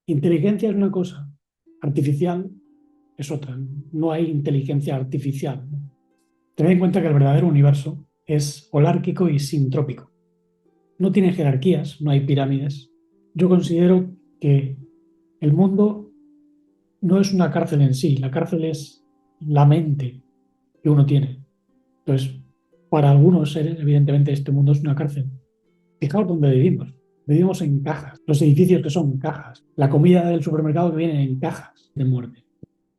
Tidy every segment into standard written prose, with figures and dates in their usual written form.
Inteligencia es una cosa, artificial es otra. No hay inteligencia artificial, ¿no? Tened en cuenta que el verdadero universo es holárquico y sintrópico. No tiene jerarquías, no hay pirámides. Yo considero que el mundo no es una cárcel en sí, la cárcel es la mente que uno tiene. Entonces, para algunos seres, evidentemente, este mundo es una cárcel. Fijaos dónde vivimos. Vivimos en cajas, los edificios que son cajas, la comida del supermercado que viene en cajas de muerte.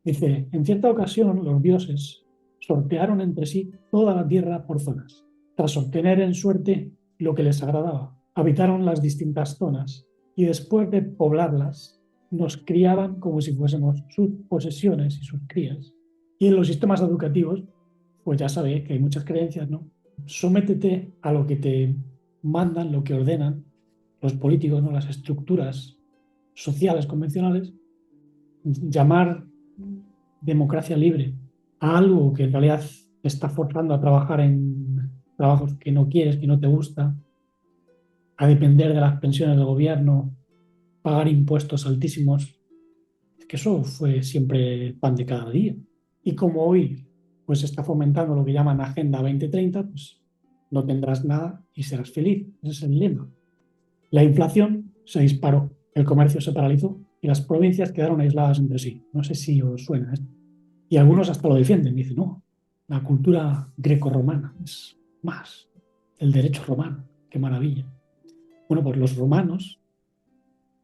Dice, en cierta ocasión los dioses sortearon entre sí toda la tierra por zonas. Tras obtener en suerte lo que les agradaba, habitaron las distintas zonas y después de poblarlas, nos criaban como si fuésemos sus posesiones y sus crías. Y en los sistemas educativos, pues ya sabéis que hay muchas creencias, ¿no? Sométete a lo que te mandan, lo que ordenan los políticos, ¿no? Las estructuras sociales convencionales. Llamar democracia libre a algo que en realidad te está forzando a trabajar en trabajos que no quieres, que no te gusta, a depender de las pensiones del gobierno, pagar impuestos altísimos, es que eso fue siempre el pan de cada día. Y como hoy pues se está fomentando lo que llaman Agenda 2030, pues no tendrás nada y serás feliz. Ese es el lema. La inflación se disparó, el comercio se paralizó y las provincias quedaron aisladas entre sí. No sé si os suena esto. Y algunos hasta lo defienden, dicen, no, la cultura grecorromana es más, el derecho romano, qué maravilla. Bueno, pues los romanos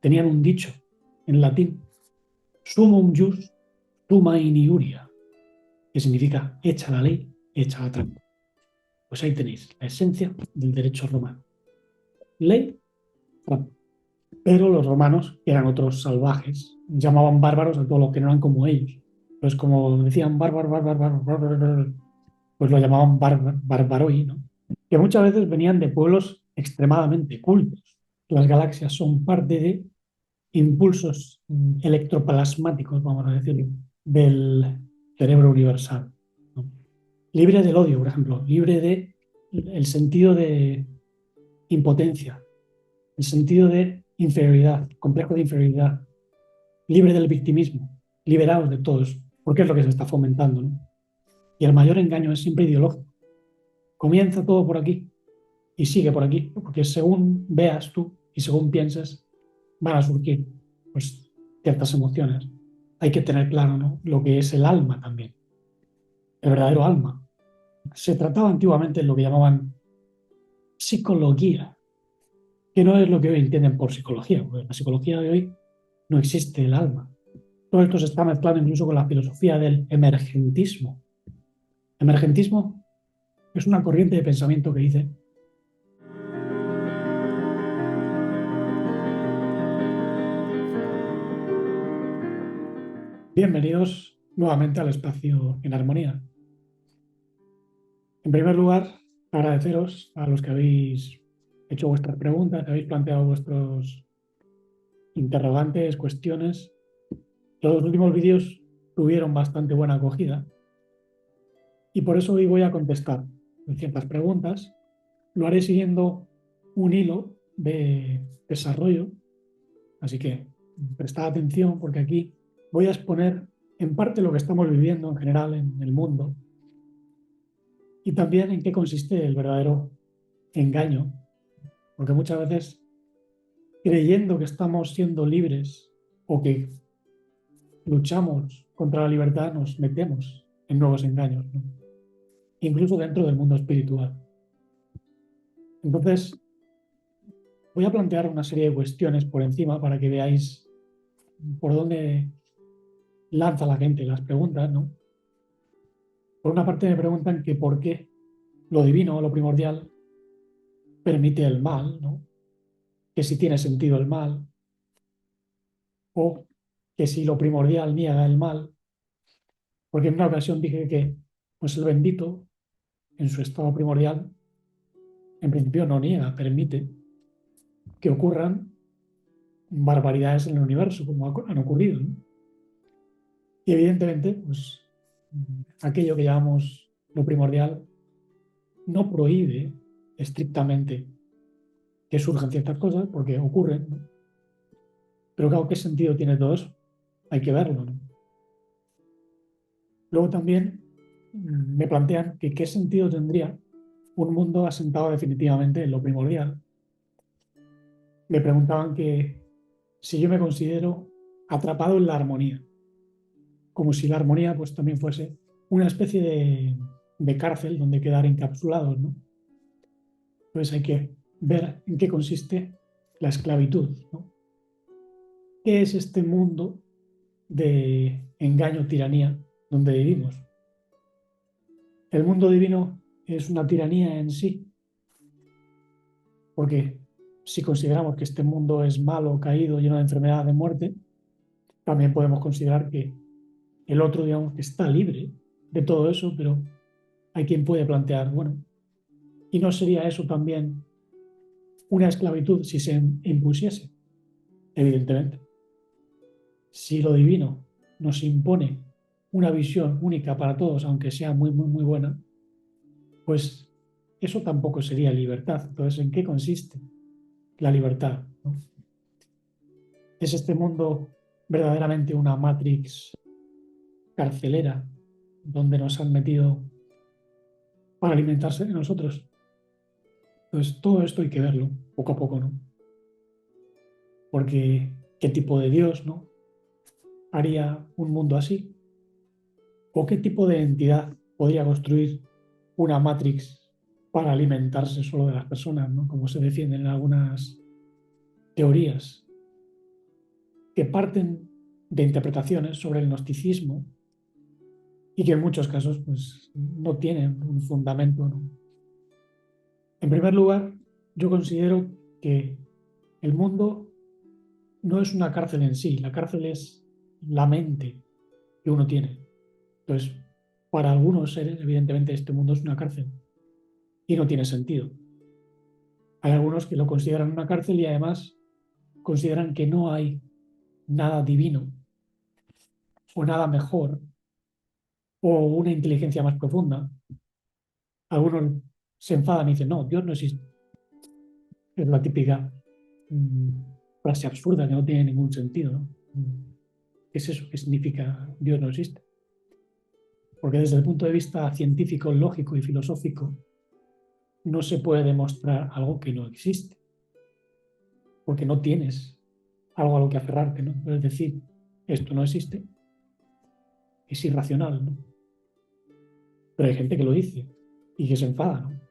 tenían un dicho en latín, sumum jus, summa iniuria, que significa echa la ley, echa la trampa. Pues ahí tenéis la esencia del derecho romano. Ley, trampa. Pero los romanos, que eran otros salvajes, llamaban bárbaros a todos los que no eran como ellos. Pues como decían bárbaro, bárbaro, bárbaro, pues lo llamaban barbaroi, ¿no? Que muchas veces venían de pueblos extremadamente cultos. Las galaxias son parte de impulsos electroplasmáticos, vamos a decirlo, del cerebro universal, ¿no? Libre del odio, por ejemplo, libre de el sentido de impotencia, el sentido de inferioridad, complejo de inferioridad, libre del victimismo, liberados de todo eso, porque es lo que se está fomentando, ¿no? Y el mayor engaño es siempre ideológico. Comienza todo por aquí y sigue por aquí, porque según veas tú y según pienses, van a surgir pues, ciertas emociones. Hay que tener claro, ¿no? Lo que es el alma también, el verdadero alma. Se trataba antiguamente de lo que llamaban psicología, que no es lo que hoy entienden por psicología, porque en la psicología de hoy no existe el alma. Todo esto se está mezclando incluso con la filosofía del emergentismo. Emergentismo es una corriente de pensamiento que dice: bienvenidos nuevamente al espacio en armonía. En primer lugar, agradeceros a los que habéis hecho vuestras preguntas, que habéis planteado vuestros interrogantes, cuestiones. Los últimos vídeos tuvieron bastante buena acogida y por eso hoy voy a contestar en ciertas preguntas. Lo haré siguiendo un hilo de desarrollo, así que prestad atención porque aquí voy a exponer en parte lo que estamos viviendo en general en el mundo y también en qué consiste el verdadero engaño, porque muchas veces creyendo que estamos siendo libres o que luchamos contra la libertad nos metemos en nuevos engaños, ¿no? Incluso dentro del mundo espiritual. Entonces, voy a plantear una serie de cuestiones por encima para que veáis por dónde lanza la gente las preguntas, ¿no? Por una parte me preguntan que por qué lo divino, lo primordial, permite el mal, ¿no? Que si tiene sentido el mal, o que si lo primordial niega el mal, porque en una ocasión dije que pues el bendito, en su estado primordial, en principio no niega, permite que ocurran barbaridades en el universo, como han ocurrido, ¿no? Y evidentemente, pues aquello que llamamos lo primordial no prohíbe estrictamente que surjan ciertas cosas, porque ocurren, ¿no? Pero claro, ¿qué sentido tiene todo eso? Hay que verlo, ¿no? Luego también me plantean que qué sentido tendría un mundo asentado definitivamente en lo primordial. Me preguntaban que si yo me considero atrapado en la armonía, como si la armonía pues también fuese una especie de cárcel donde quedar encapsulados, ¿no? Entonces hay que ver en qué consiste la esclavitud, ¿no? ¿Qué es este mundo de engaño, tiranía, donde vivimos? El mundo divino es una tiranía en sí, porque si consideramos que este mundo es malo, caído, lleno de enfermedad, de muerte, también podemos considerar que el otro, digamos, que está libre de todo eso, pero hay quien puede plantear, bueno, ¿y no sería eso también una esclavitud si se impusiese? Evidentemente. Si lo divino nos impone una visión única para todos, aunque sea muy, muy, muy buena, pues eso tampoco sería libertad. Entonces, ¿en qué consiste la libertad? ¿No? ¿Es este mundo verdaderamente una matrix carcelera donde nos han metido para alimentarse de nosotros? Entonces, todo esto hay que verlo poco a poco, ¿no? Porque ¿qué tipo de Dios, ¿no? haría un mundo así? ¿O qué tipo de entidad podría construir una matrix para alimentarse solo de las personas, ¿no? Como se defienden en algunas teorías que parten de interpretaciones sobre el gnosticismo y que en muchos casos pues, no tienen un fundamento, ¿no? En primer lugar, yo considero que el mundo no es una cárcel en sí, la cárcel es la mente que uno tiene. Entonces, para algunos seres, evidentemente, este mundo es una cárcel y no tiene sentido. Hay algunos que lo consideran una cárcel y además consideran que no hay nada divino o nada mejor o una inteligencia más profunda. Algunos se enfadan y dicen, no, Dios no existe. Es la típica mm, frase absurda que no tiene ningún sentido, ¿no? ¿Qué es eso? ¿Qué significa Dios no existe? Porque desde el punto de vista científico, lógico y filosófico, no se puede demostrar algo que no existe, porque no tienes algo a lo que aferrarte, ¿no? Es decir, esto no existe, es irracional, ¿no? Pero hay gente que lo dice y que se enfada, ¿no?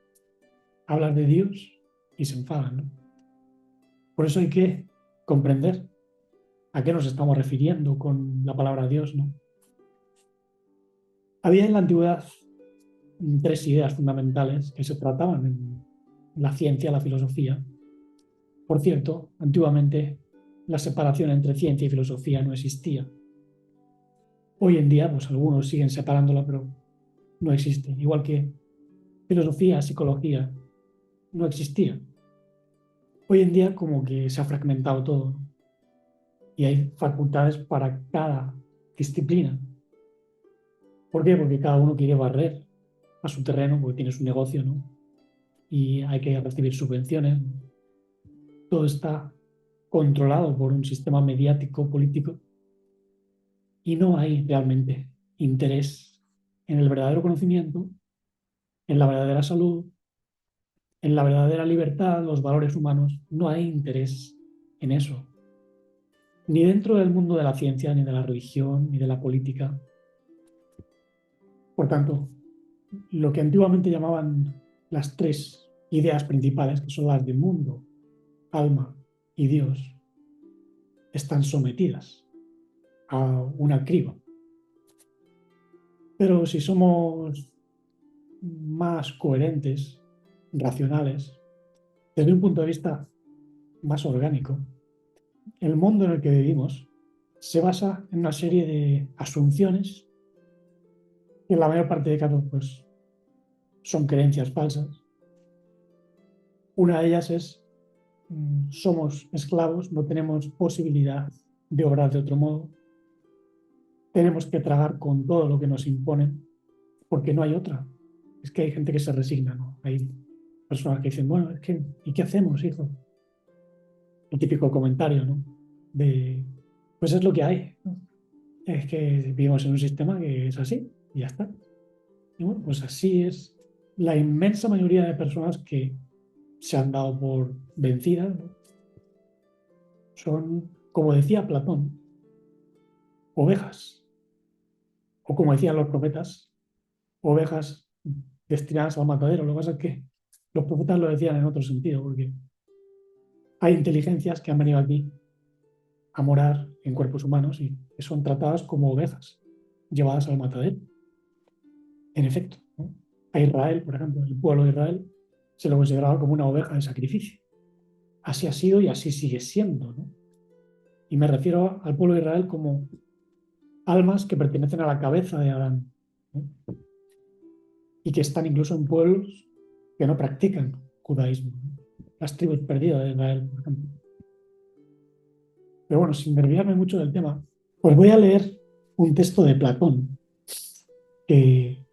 Hablan de Dios y se enfadan, ¿no? Por eso hay que comprender a qué nos estamos refiriendo con la palabra Dios, ¿no? Había en la antigüedad tres ideas fundamentales que se trataban en la ciencia, la filosofía. Por cierto, antiguamente la separación entre ciencia y filosofía no existía. Hoy en día, pues algunos siguen separándola, pero no existe. Igual que filosofía, psicología, no existía. Hoy en día como que se ha fragmentado todo, ¿no? Y hay facultades para cada disciplina. ¿Por qué? Porque cada uno quiere barrer a su terreno porque tiene su negocio, ¿no? Y hay que recibir subvenciones. Todo está controlado por un sistema mediático, político, y no hay realmente interés en el verdadero conocimiento, en la verdadera salud, en la verdadera libertad, los valores humanos. No hay interés en eso, ni dentro del mundo de la ciencia, ni de la religión, ni de la política. Por tanto, lo que antiguamente llamaban las tres ideas principales, que son las de mundo, alma y Dios, están sometidas a una criba. Pero si somos más coherentes, racionales, desde un punto de vista más orgánico, el mundo en el que vivimos se basa en una serie de asunciones que en la mayor parte de casos pues, son creencias falsas. Una de ellas es somos esclavos, no tenemos posibilidad de obrar de otro modo, tenemos que tragar con todo lo que nos imponen porque no hay otra. Es que hay gente que se resigna, ¿no? Hay personas que dicen, bueno, es que, ¿y qué hacemos, hijo? El típico comentario, ¿no? pues es lo que hay, ¿no? Es que vivimos en un sistema que es así y ya está. Y bueno, pues así es la inmensa mayoría de personas que se han dado por vencidas, ¿no? Son, como decía Platón, ovejas, o como decían los profetas, ovejas destinadas al matadero. Lo que pasa es que los profetas lo decían en otro sentido, porque hay inteligencias que han venido aquí a morar en cuerpos humanos y que son tratadas como ovejas llevadas al matadero. En efecto, ¿no? A Israel, por ejemplo, el pueblo de Israel se lo consideraba como una oveja de sacrificio. Así ha sido y así sigue siendo, ¿no? Y me refiero al pueblo de Israel como almas que pertenecen a la cabeza de Adán, ¿no? Y que están incluso en pueblos que no practican judaísmo, ¿no? Las tribus perdidas de Israel, por ejemplo. Pero bueno, sin desviarme mucho del tema, pues voy a leer un texto de Platón que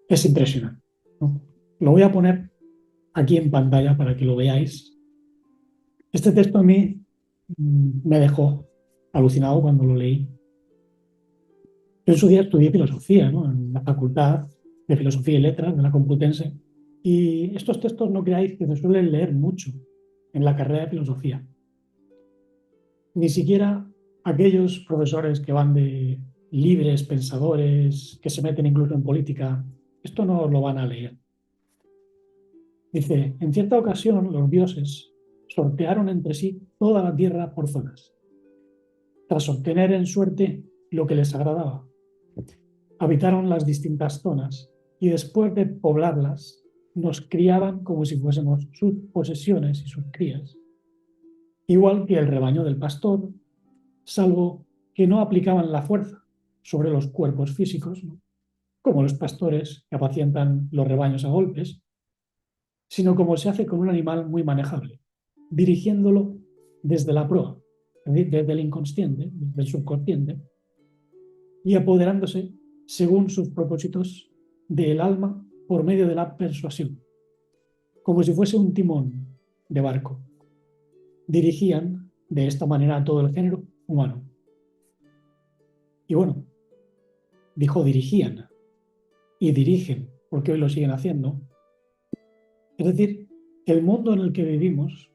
es impresionante, ¿no? Lo voy a poner aquí en pantalla para que lo veáis. Este texto a mí me dejó alucinado cuando lo leí. Yo en su día estudié filosofía, ¿no? En la Facultad de Filosofía y Letras de la Complutense. Y estos textos no creáis que se suelen leer mucho en la carrera de filosofía. Ni siquiera aquellos profesores que van de libres pensadores, que se meten incluso en política, esto no lo van a leer. Dice, en cierta ocasión los dioses sortearon entre sí toda la tierra por zonas, tras obtener en suerte lo que les agradaba. Habitaron las distintas zonas y después de poblarlas nos criaban como si fuésemos sus posesiones y sus crías, igual que el rebaño del pastor, salvo que no aplicaban la fuerza sobre los cuerpos físicos, ¿no? Como los pastores que apacientan los rebaños a golpes, sino como se hace con un animal muy manejable, dirigiéndolo desde la proa, desde el inconsciente, desde el subconsciente, y apoderándose según sus propósitos del alma por medio de la persuasión, como si fuese un timón de barco. Dirigían de esta manera a todo el género humano. Y bueno, dijo dirigían y dirigen, porque hoy lo siguen haciendo. Es decir, el mundo en el que vivimos,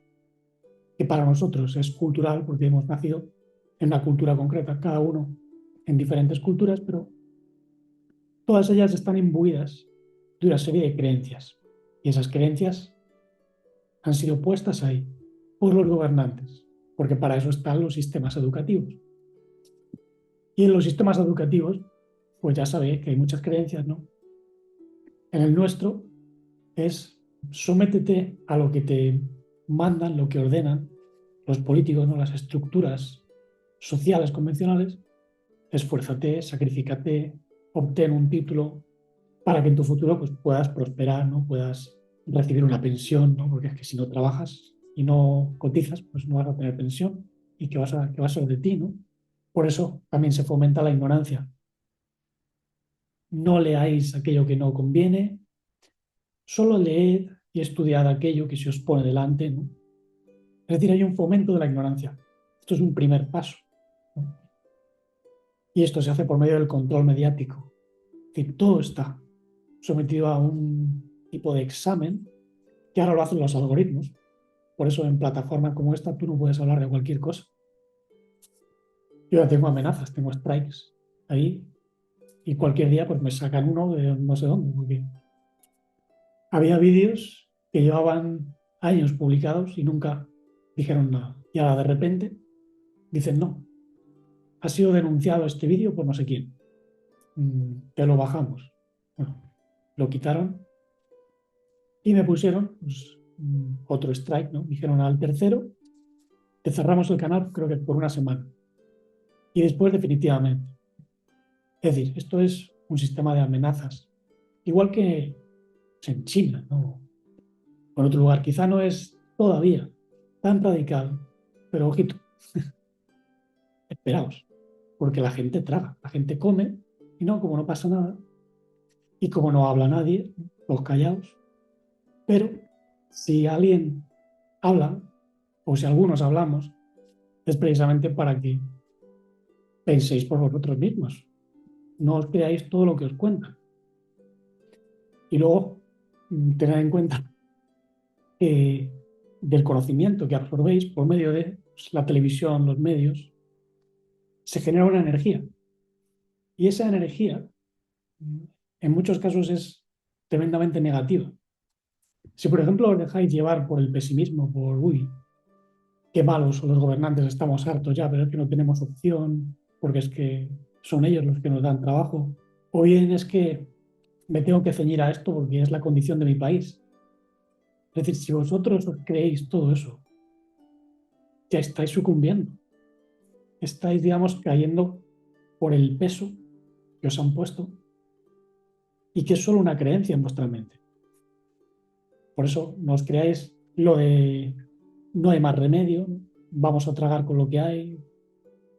que para nosotros es cultural, porque hemos nacido en una cultura concreta, cada uno en diferentes culturas, pero todas ellas están imbuidas de una serie de creencias. Y esas creencias han sido puestas ahí por los gobernantes, porque para eso están los sistemas educativos. Y en los sistemas educativos, pues ya sabéis que hay muchas creencias, ¿no? En el nuestro es sométete a lo que te mandan, lo que ordenan los políticos, ¿no? Las estructuras sociales convencionales. Esfuérzate, sacrifícate, obtén un título para que en tu futuro pues, puedas prosperar, ¿no? Puedas recibir una pensión, ¿no? Porque es que si no trabajas y no cotizas, pues no vas a tener pensión. ¿Y qué va a ser de ti, ¿no? Por eso también se fomenta la ignorancia. No leáis aquello que no conviene, solo leed y estudiad aquello que se os pone delante, ¿no? Es decir, hay un fomento de la ignorancia. Esto es un primer paso, ¿no? Y esto se hace por medio del control mediático. Es decir, todo está sometido a un tipo de examen que ahora lo hacen los algoritmos. Por eso en plataformas como esta tú no puedes hablar de cualquier cosa. Yo ya tengo amenazas, tengo strikes ahí y cualquier día pues me sacan uno de no sé dónde, porque había vídeos que llevaban años publicados y nunca dijeron nada. Y ahora de repente dicen no, ha sido denunciado este vídeo por no sé quién. Te lo bajamos. Bueno, lo quitaron y me pusieron pues, otro strike, ¿no? Dijeron al tercero, te cerramos el canal creo que por una semana. Y después definitivamente. Es decir, esto es un sistema de amenazas. Igual que en China, ¿no? O en otro lugar. Quizá no es todavía tan radical, pero ojito, esperaos, porque la gente traga, la gente come y no, como no pasa nada y como no habla nadie, los callados. Pero si alguien habla, o si algunos hablamos, es precisamente para que penséis por vosotros mismos. No os creáis todo lo que os cuentan. Y luego, tened en cuenta que del conocimiento que absorbéis por medio de la televisión, los medios, se genera una energía. Y esa energía, en muchos casos, es tremendamente negativa. Si, por ejemplo, os dejáis llevar por el pesimismo, por, uy, qué malos son los gobernantes, estamos hartos ya, pero es que no tenemos opción, porque es que son ellos los que nos dan trabajo, o bien es que me tengo que ceñir a esto porque es la condición de mi país. Es decir, si vosotros os creéis todo eso, ya estáis sucumbiendo, estáis, digamos, cayendo por el peso que os han puesto y que es solo una creencia en vuestra mente. Por eso no os creáis lo de no hay más remedio, vamos a tragar con lo que hay,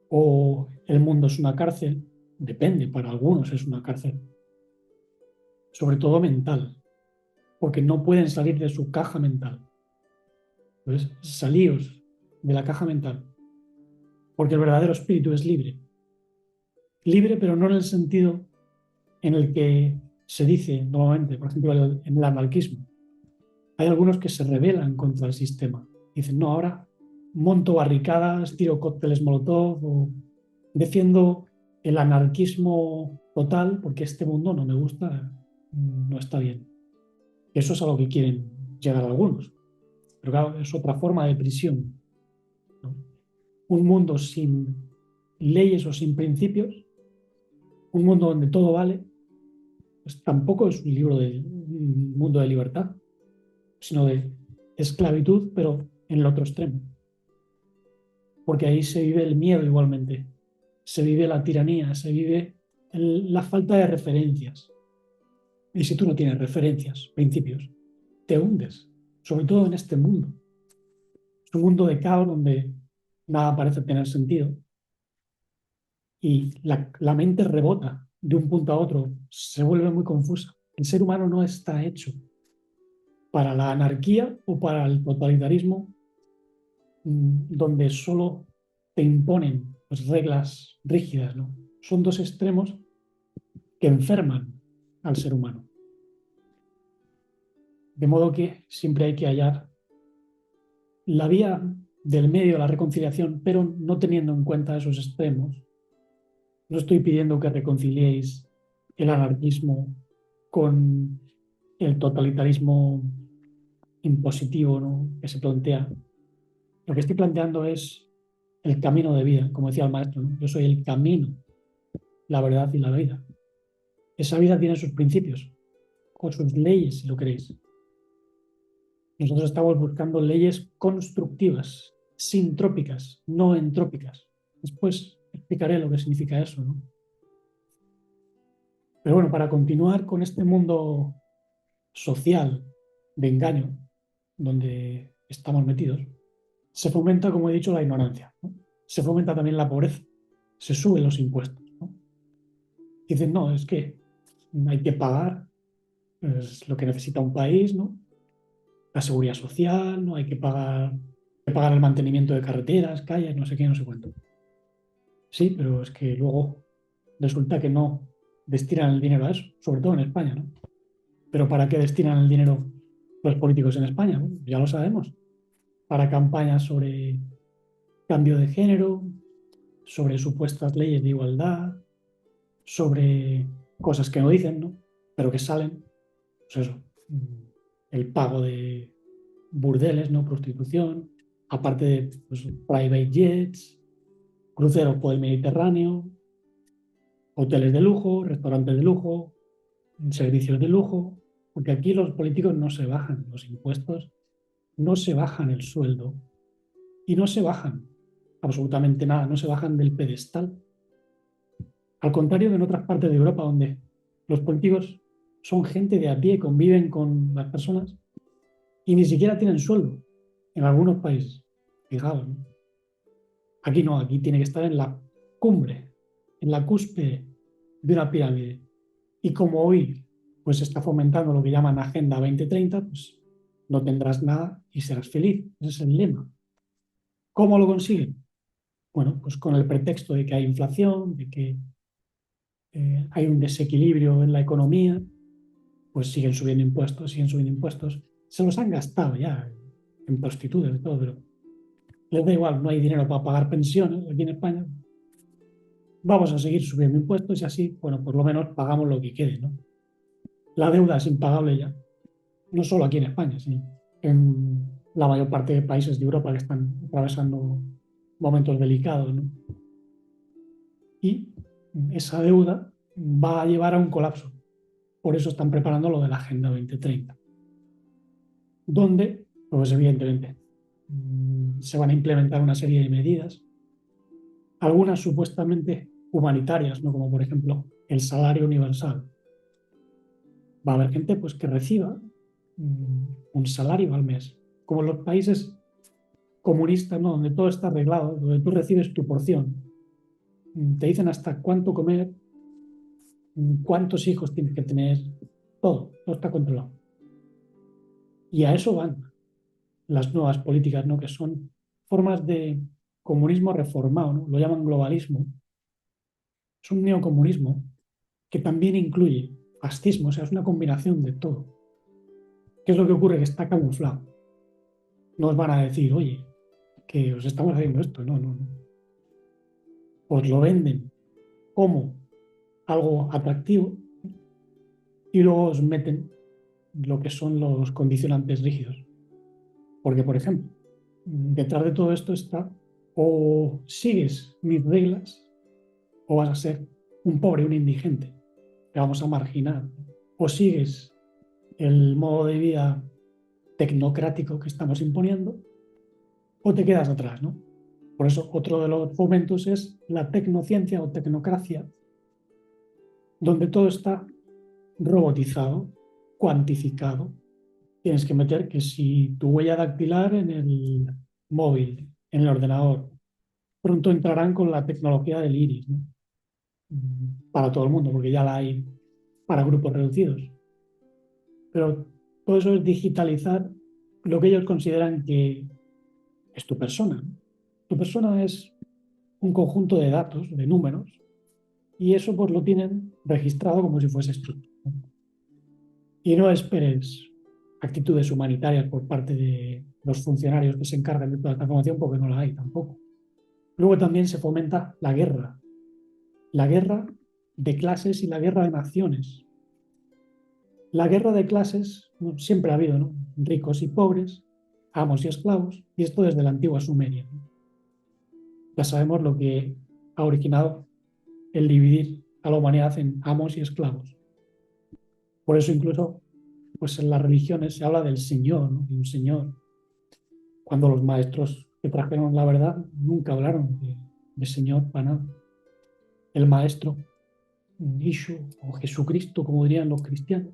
o el mundo es una cárcel. Depende, para algunos es una cárcel, sobre todo mental, porque no pueden salir de su caja mental. Entonces, salíos de la caja mental, porque el verdadero espíritu es libre. Libre, pero no en el sentido en el que se dice normalmente, por ejemplo, en el anarquismo. Hay algunos que se rebelan contra el sistema. Dicen, no, ahora monto barricadas, tiro cócteles Molotov o defiendo el anarquismo total porque este mundo no me gusta, no está bien. Eso es a lo que quieren llegar algunos. Pero claro, es otra forma de prisión, ¿no? Un mundo sin leyes o sin principios, un mundo donde todo vale, pues tampoco es un mundo de libertad, sino de esclavitud, pero en el otro extremo. Porque ahí se vive el miedo igualmente, se vive la tiranía, se vive la falta de referencias. Y si tú no tienes referencias, principios, te hundes, sobre todo en este mundo. Es un mundo de caos donde nada parece tener sentido y la mente rebota de un punto a otro, se vuelve muy confusa. El ser humano no está hecho para la anarquía o para el totalitarismo, donde solo te imponen pues, reglas rígidas, ¿no? Son dos extremos que enferman al ser humano. De modo que siempre hay que hallar la vía del medio, la reconciliación, pero no teniendo en cuenta esos extremos. No estoy pidiendo que reconciliéis el anarquismo con el totalitarismo impositivo, ¿no?, que se plantea. Lo que estoy planteando es el camino de vida, como decía el maestro, ¿no? Yo soy el camino, la verdad y la vida. Esa vida tiene sus principios, o sus leyes, si lo queréis. Nosotros estamos buscando leyes constructivas, sintrópicas, no entrópicas. Después explicaré lo que significa eso, ¿no? Pero bueno, para continuar con este mundo social de engaño donde estamos metidos, se fomenta, como he dicho, la ignorancia, ¿no? Se fomenta también la pobreza, se suben los impuestos, ¿no? Dicen, no, es que hay que pagar, es lo que necesita un país, ¿no? La seguridad social, no hay que pagar el mantenimiento de carreteras, calles, no sé qué, no sé cuánto. Sí, pero es que luego resulta que no destinan el dinero a eso, sobre todo en España, ¿no? Pero ¿para qué destinan el dinero los políticos en España? Bueno, ya lo sabemos. Para campañas sobre cambio de género, sobre supuestas leyes de igualdad, sobre cosas que no dicen, ¿no?, pero que salen. Pues eso, el pago de burdeles, ¿no?, prostitución, aparte de pues, private jets, cruceros por el Mediterráneo, hoteles de lujo, restaurantes de lujo, servicios de lujo, porque aquí los políticos no se bajan los impuestos, no se bajan el sueldo y no se bajan absolutamente nada, no se bajan del pedestal. Al contrario de en otras partes de Europa donde los políticos son gente de a pie, conviven con las personas y ni siquiera tienen sueldo en algunos países. Fijaos, ¿no? Aquí no, aquí tiene que estar en la cumbre, en la cúspide de una pirámide. Y como hoy pues se está fomentando lo que llaman Agenda 2030, pues no tendrás nada y serás feliz. Ese es el lema. ¿Cómo lo consiguen? bueno, pues con el pretexto de que hay inflación, de que hay un desequilibrio en la economía, pues siguen subiendo impuestos. Se los han gastado ya en prostitutas y todo, pero les da igual, no hay dinero para pagar pensiones aquí en España. Vamos a seguir subiendo impuestos y así, bueno, por lo menos pagamos lo que quede, ¿no? La deuda es impagable ya, no solo aquí en España, sino en la mayor parte de países de Europa que están atravesando momentos delicados, ¿no? Y esa deuda va a llevar a un colapso. Por eso están preparando lo de la Agenda 2030, donde, pues evidentemente, se van a implementar una serie de medidas, algunas supuestamente humanitarias, ¿no? Como por ejemplo el salario universal. Va a haber gente pues, que reciba un salario al mes, como en los países comunistas, ¿no? Donde todo está arreglado, donde tú recibes tu porción. Te dicen hasta cuánto comer, cuántos hijos tienes que tener, todo está controlado. Y a eso van las nuevas políticas, ¿no? Que son formas de comunismo reformado, ¿no? Lo llaman globalismo. Es un neocomunismo que también incluye fascismo, o sea, es una combinación de todo. ¿Qué es lo que ocurre? Que está camuflado. No os van a decir, oye, que os estamos haciendo esto. No, no, no. Os lo venden como algo atractivo y luego os meten lo que son los condicionantes rígidos. Porque, por ejemplo, detrás de todo esto está o sigues mis reglas o vas a ser un pobre, un indigente, te vamos a marginar. O sigues el modo de vida tecnocrático que estamos imponiendo o te quedas atrás, ¿no? Por eso otro de los fomentos es la tecnociencia o tecnocracia, donde todo está robotizado, cuantificado. Tienes que meter que si tu huella dactilar en el móvil, en el ordenador, pronto entrarán con la tecnología del iris, ¿no? Para todo el mundo, porque ya la hay para grupos reducidos. Pero todo eso es digitalizar lo que ellos consideran que es tu persona, ¿no? Tu persona es un conjunto de datos, de números, y eso pues lo tienen registrado como si fueses tú. Y no esperes actitudes humanitarias por parte de los funcionarios que se encargan de toda esta información porque no la hay tampoco. Luego también se fomenta la guerra de clases y la guerra de naciones. La guerra de clases ¿no? Siempre ha habido, ¿no? Ricos y pobres, amos y esclavos, y esto desde la antigua Sumeria. Ya sabemos lo que ha originado el dividir a la humanidad en amos y esclavos. Por eso incluso pues en las religiones se habla del Señor, ¿no? De un Señor, cuando los maestros que trajeron la verdad nunca hablaron de Señor para nada. El maestro, Yishu o Jesucristo, como dirían los cristianos,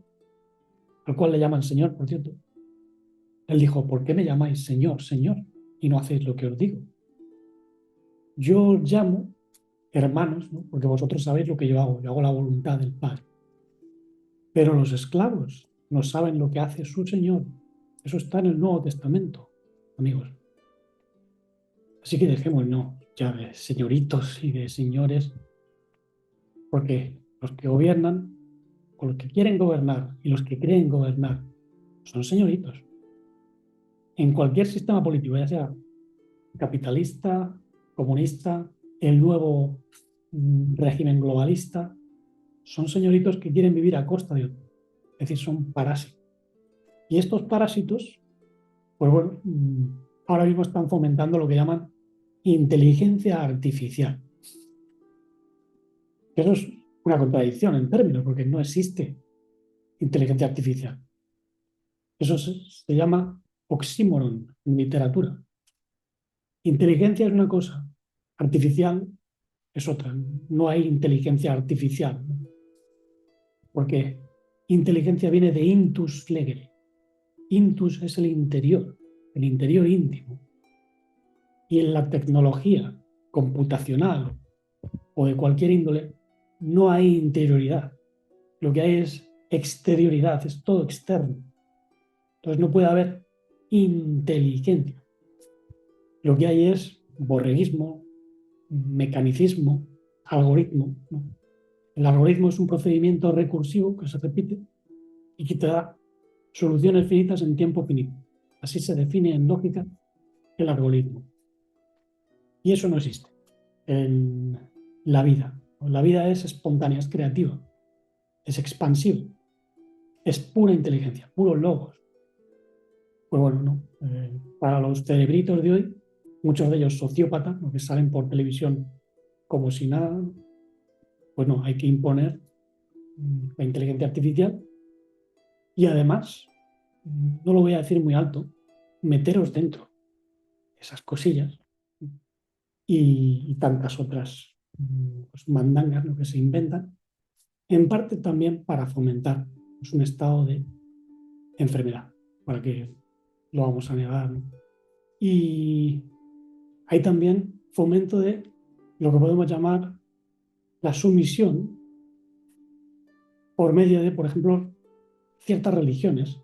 al cual le llaman Señor, por cierto. Él dijo, ¿por qué me llamáis Señor, Señor? Y no hacéis lo que os digo. Yo os llamo hermanos, ¿no? Porque vosotros sabéis lo que yo hago la voluntad del Padre. Pero los esclavos no saben lo que hace su Señor. Eso está en el Nuevo Testamento, amigos. Así que dejémonos ya de señoritos y de señores, porque los que gobiernan, o los que quieren gobernar y los que creen gobernar, son señoritos. En cualquier sistema político, ya sea capitalista, comunista, el nuevo régimen globalista, son señoritos que quieren vivir a costa de otros. Es decir, son parásitos. Y estos parásitos, pues bueno, ahora mismo están fomentando lo que llaman inteligencia artificial. Eso es una contradicción en términos, porque no existe inteligencia artificial. Eso se llama oxímoron en literatura. Inteligencia es una cosa, artificial es otra. No hay inteligencia artificial, ¿no? Porque inteligencia viene de intus legere. Intus es el interior íntimo. Y en la tecnología computacional o de cualquier índole no hay interioridad. Lo que hay es exterioridad, es todo externo. Entonces no puede haber inteligencia. Lo que hay es borreguismo, mecanicismo, algoritmo, ¿no? El algoritmo es un procedimiento recursivo que se repite y que te da soluciones finitas en tiempo finito. Así se define en lógica el algoritmo. Y eso no existe en la vida. La vida es espontánea, es creativa, es expansiva, es pura inteligencia, puro logos. Pues bueno, no. Para los cerebritos de hoy, muchos de ellos sociópatas, ¿no? Que salen por televisión como si nada, pues no, hay que imponer la inteligencia artificial y además, no lo voy a decir muy alto, meteros dentro esas cosillas y tantas otras pues, mandangas, lo que se inventan, en parte también para fomentar pues, un estado de enfermedad, para que lo vamos a negar, ¿no? Y hay también fomento de lo que podemos llamar la sumisión por medio de, por ejemplo, ciertas religiones.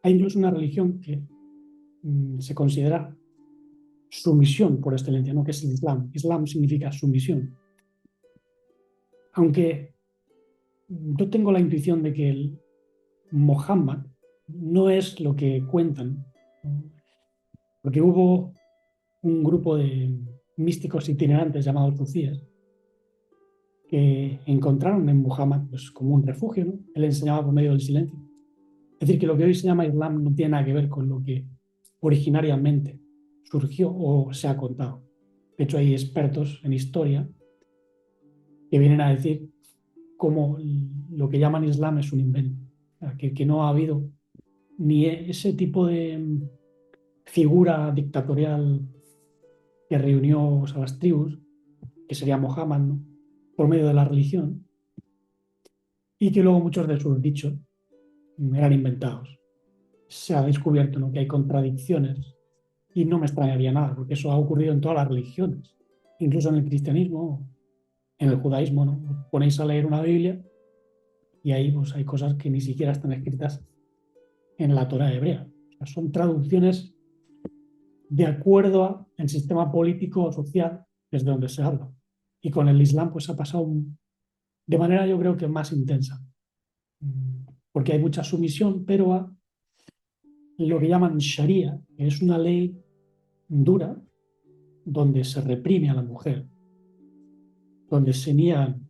Hay incluso una religión que se considera sumisión por excelencia, ¿no? Que es el Islam. Islam significa sumisión. Aunque yo tengo la intuición de que el Mohammed no es lo que cuentan, ¿no? Porque hubo un grupo de místicos itinerantes llamados sufíes que encontraron en Muhammad pues, como un refugio, ¿no? Él enseñaba por medio del silencio. Es decir, que lo que hoy se llama Islam no tiene nada que ver con lo que originariamente surgió o se ha contado. De hecho, hay expertos en historia que vienen a decir cómo lo que llaman Islam es un invento, que no ha habido ni ese tipo de figura dictatorial que reunió a las tribus, que sería Mohammed, ¿no? Por medio de la religión, y que luego muchos de sus dichos eran inventados. Se ha descubierto, ¿no? Que hay contradicciones y no me extrañaría nada, porque eso ha ocurrido en todas las religiones, incluso en el cristianismo, en el judaísmo, ¿no? Os ponéis a leer una Biblia y ahí pues, hay cosas que ni siquiera están escritas en la Torá hebrea. O sea, son traducciones de acuerdo al sistema político o social desde donde se habla. Y con el Islam pues ha pasado de manera yo creo que más intensa, porque hay mucha sumisión, pero a lo que llaman Sharia, que es una ley dura donde se reprime a la mujer, donde se niegan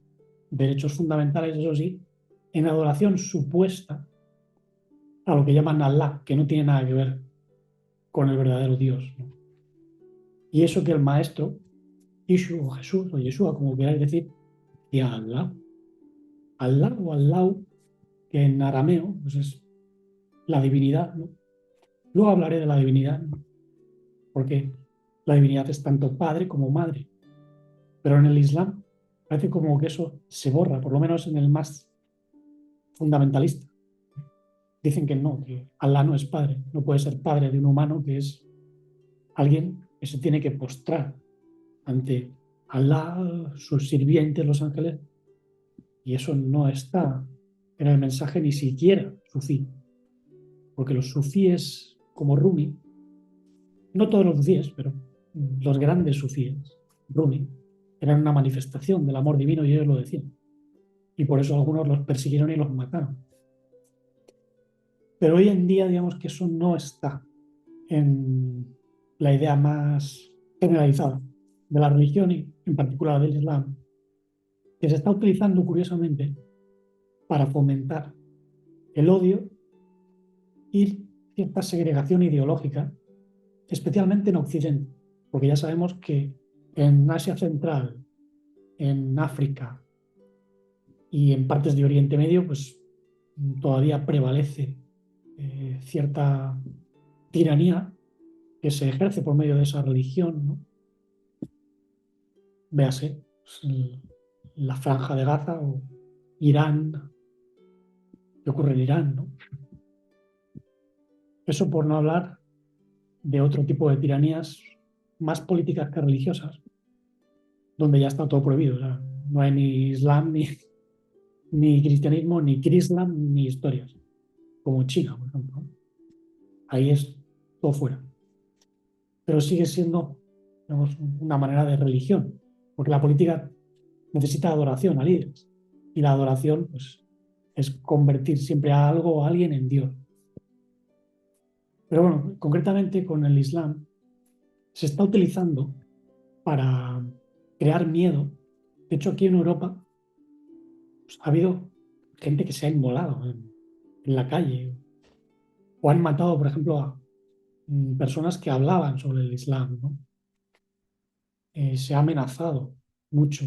derechos fundamentales, eso sí, en adoración supuesta a lo que llaman Allah, que no tiene nada que ver con el verdadero Dios, ¿no? Y eso que el maestro, Ishu o Jesús o Yeshua, como queráis decir, y a Allah, Allah o Allah, que en arameo pues es la divinidad, ¿no? Luego hablaré de la divinidad, ¿no? Porque la divinidad es tanto padre como madre, pero en el Islam parece como que eso se borra, por lo menos en el más fundamentalista. Dicen que no, que Allah no es padre, no puede ser padre de un humano que es alguien que se tiene que postrar ante Allah, sus sirvientes, los ángeles, y eso no está en el mensaje ni siquiera sufí, porque los sufíes como Rumi, no todos los sufíes, pero los grandes sufíes, Rumi, eran una manifestación del amor divino y ellos lo decían, y por eso algunos los persiguieron y los mataron. Pero hoy en día, digamos que eso no está en la idea más generalizada de la religión y en particular del Islam, que se está utilizando curiosamente para fomentar el odio y cierta segregación ideológica, especialmente en Occidente, porque ya sabemos que en Asia Central, en África y en partes de Oriente Medio, pues todavía prevalece cierta tiranía que se ejerce por medio de esa religión, ¿no? Véase pues, la Franja de Gaza o Irán, ¿qué ocurre en Irán, ¿no? Eso por no hablar de otro tipo de tiranías más políticas que religiosas, donde ya está todo prohibido. O sea, no hay ni Islam, ni cristianismo, ni Crislam, ni historias, como China, por ejemplo. Ahí es todo fuera. Pero sigue siendo, digamos, una manera de religión. porque la política necesita adoración a líderes. Y la adoración, pues, es convertir siempre a algo o a alguien en Dios. Pero bueno, concretamente con el Islam se está utilizando para crear miedo. De hecho, aquí en Europa pues, ha habido gente que se ha inmolado en la calle o han matado, por ejemplo, a personas que hablaban sobre el Islam, ¿no? Se ha amenazado mucho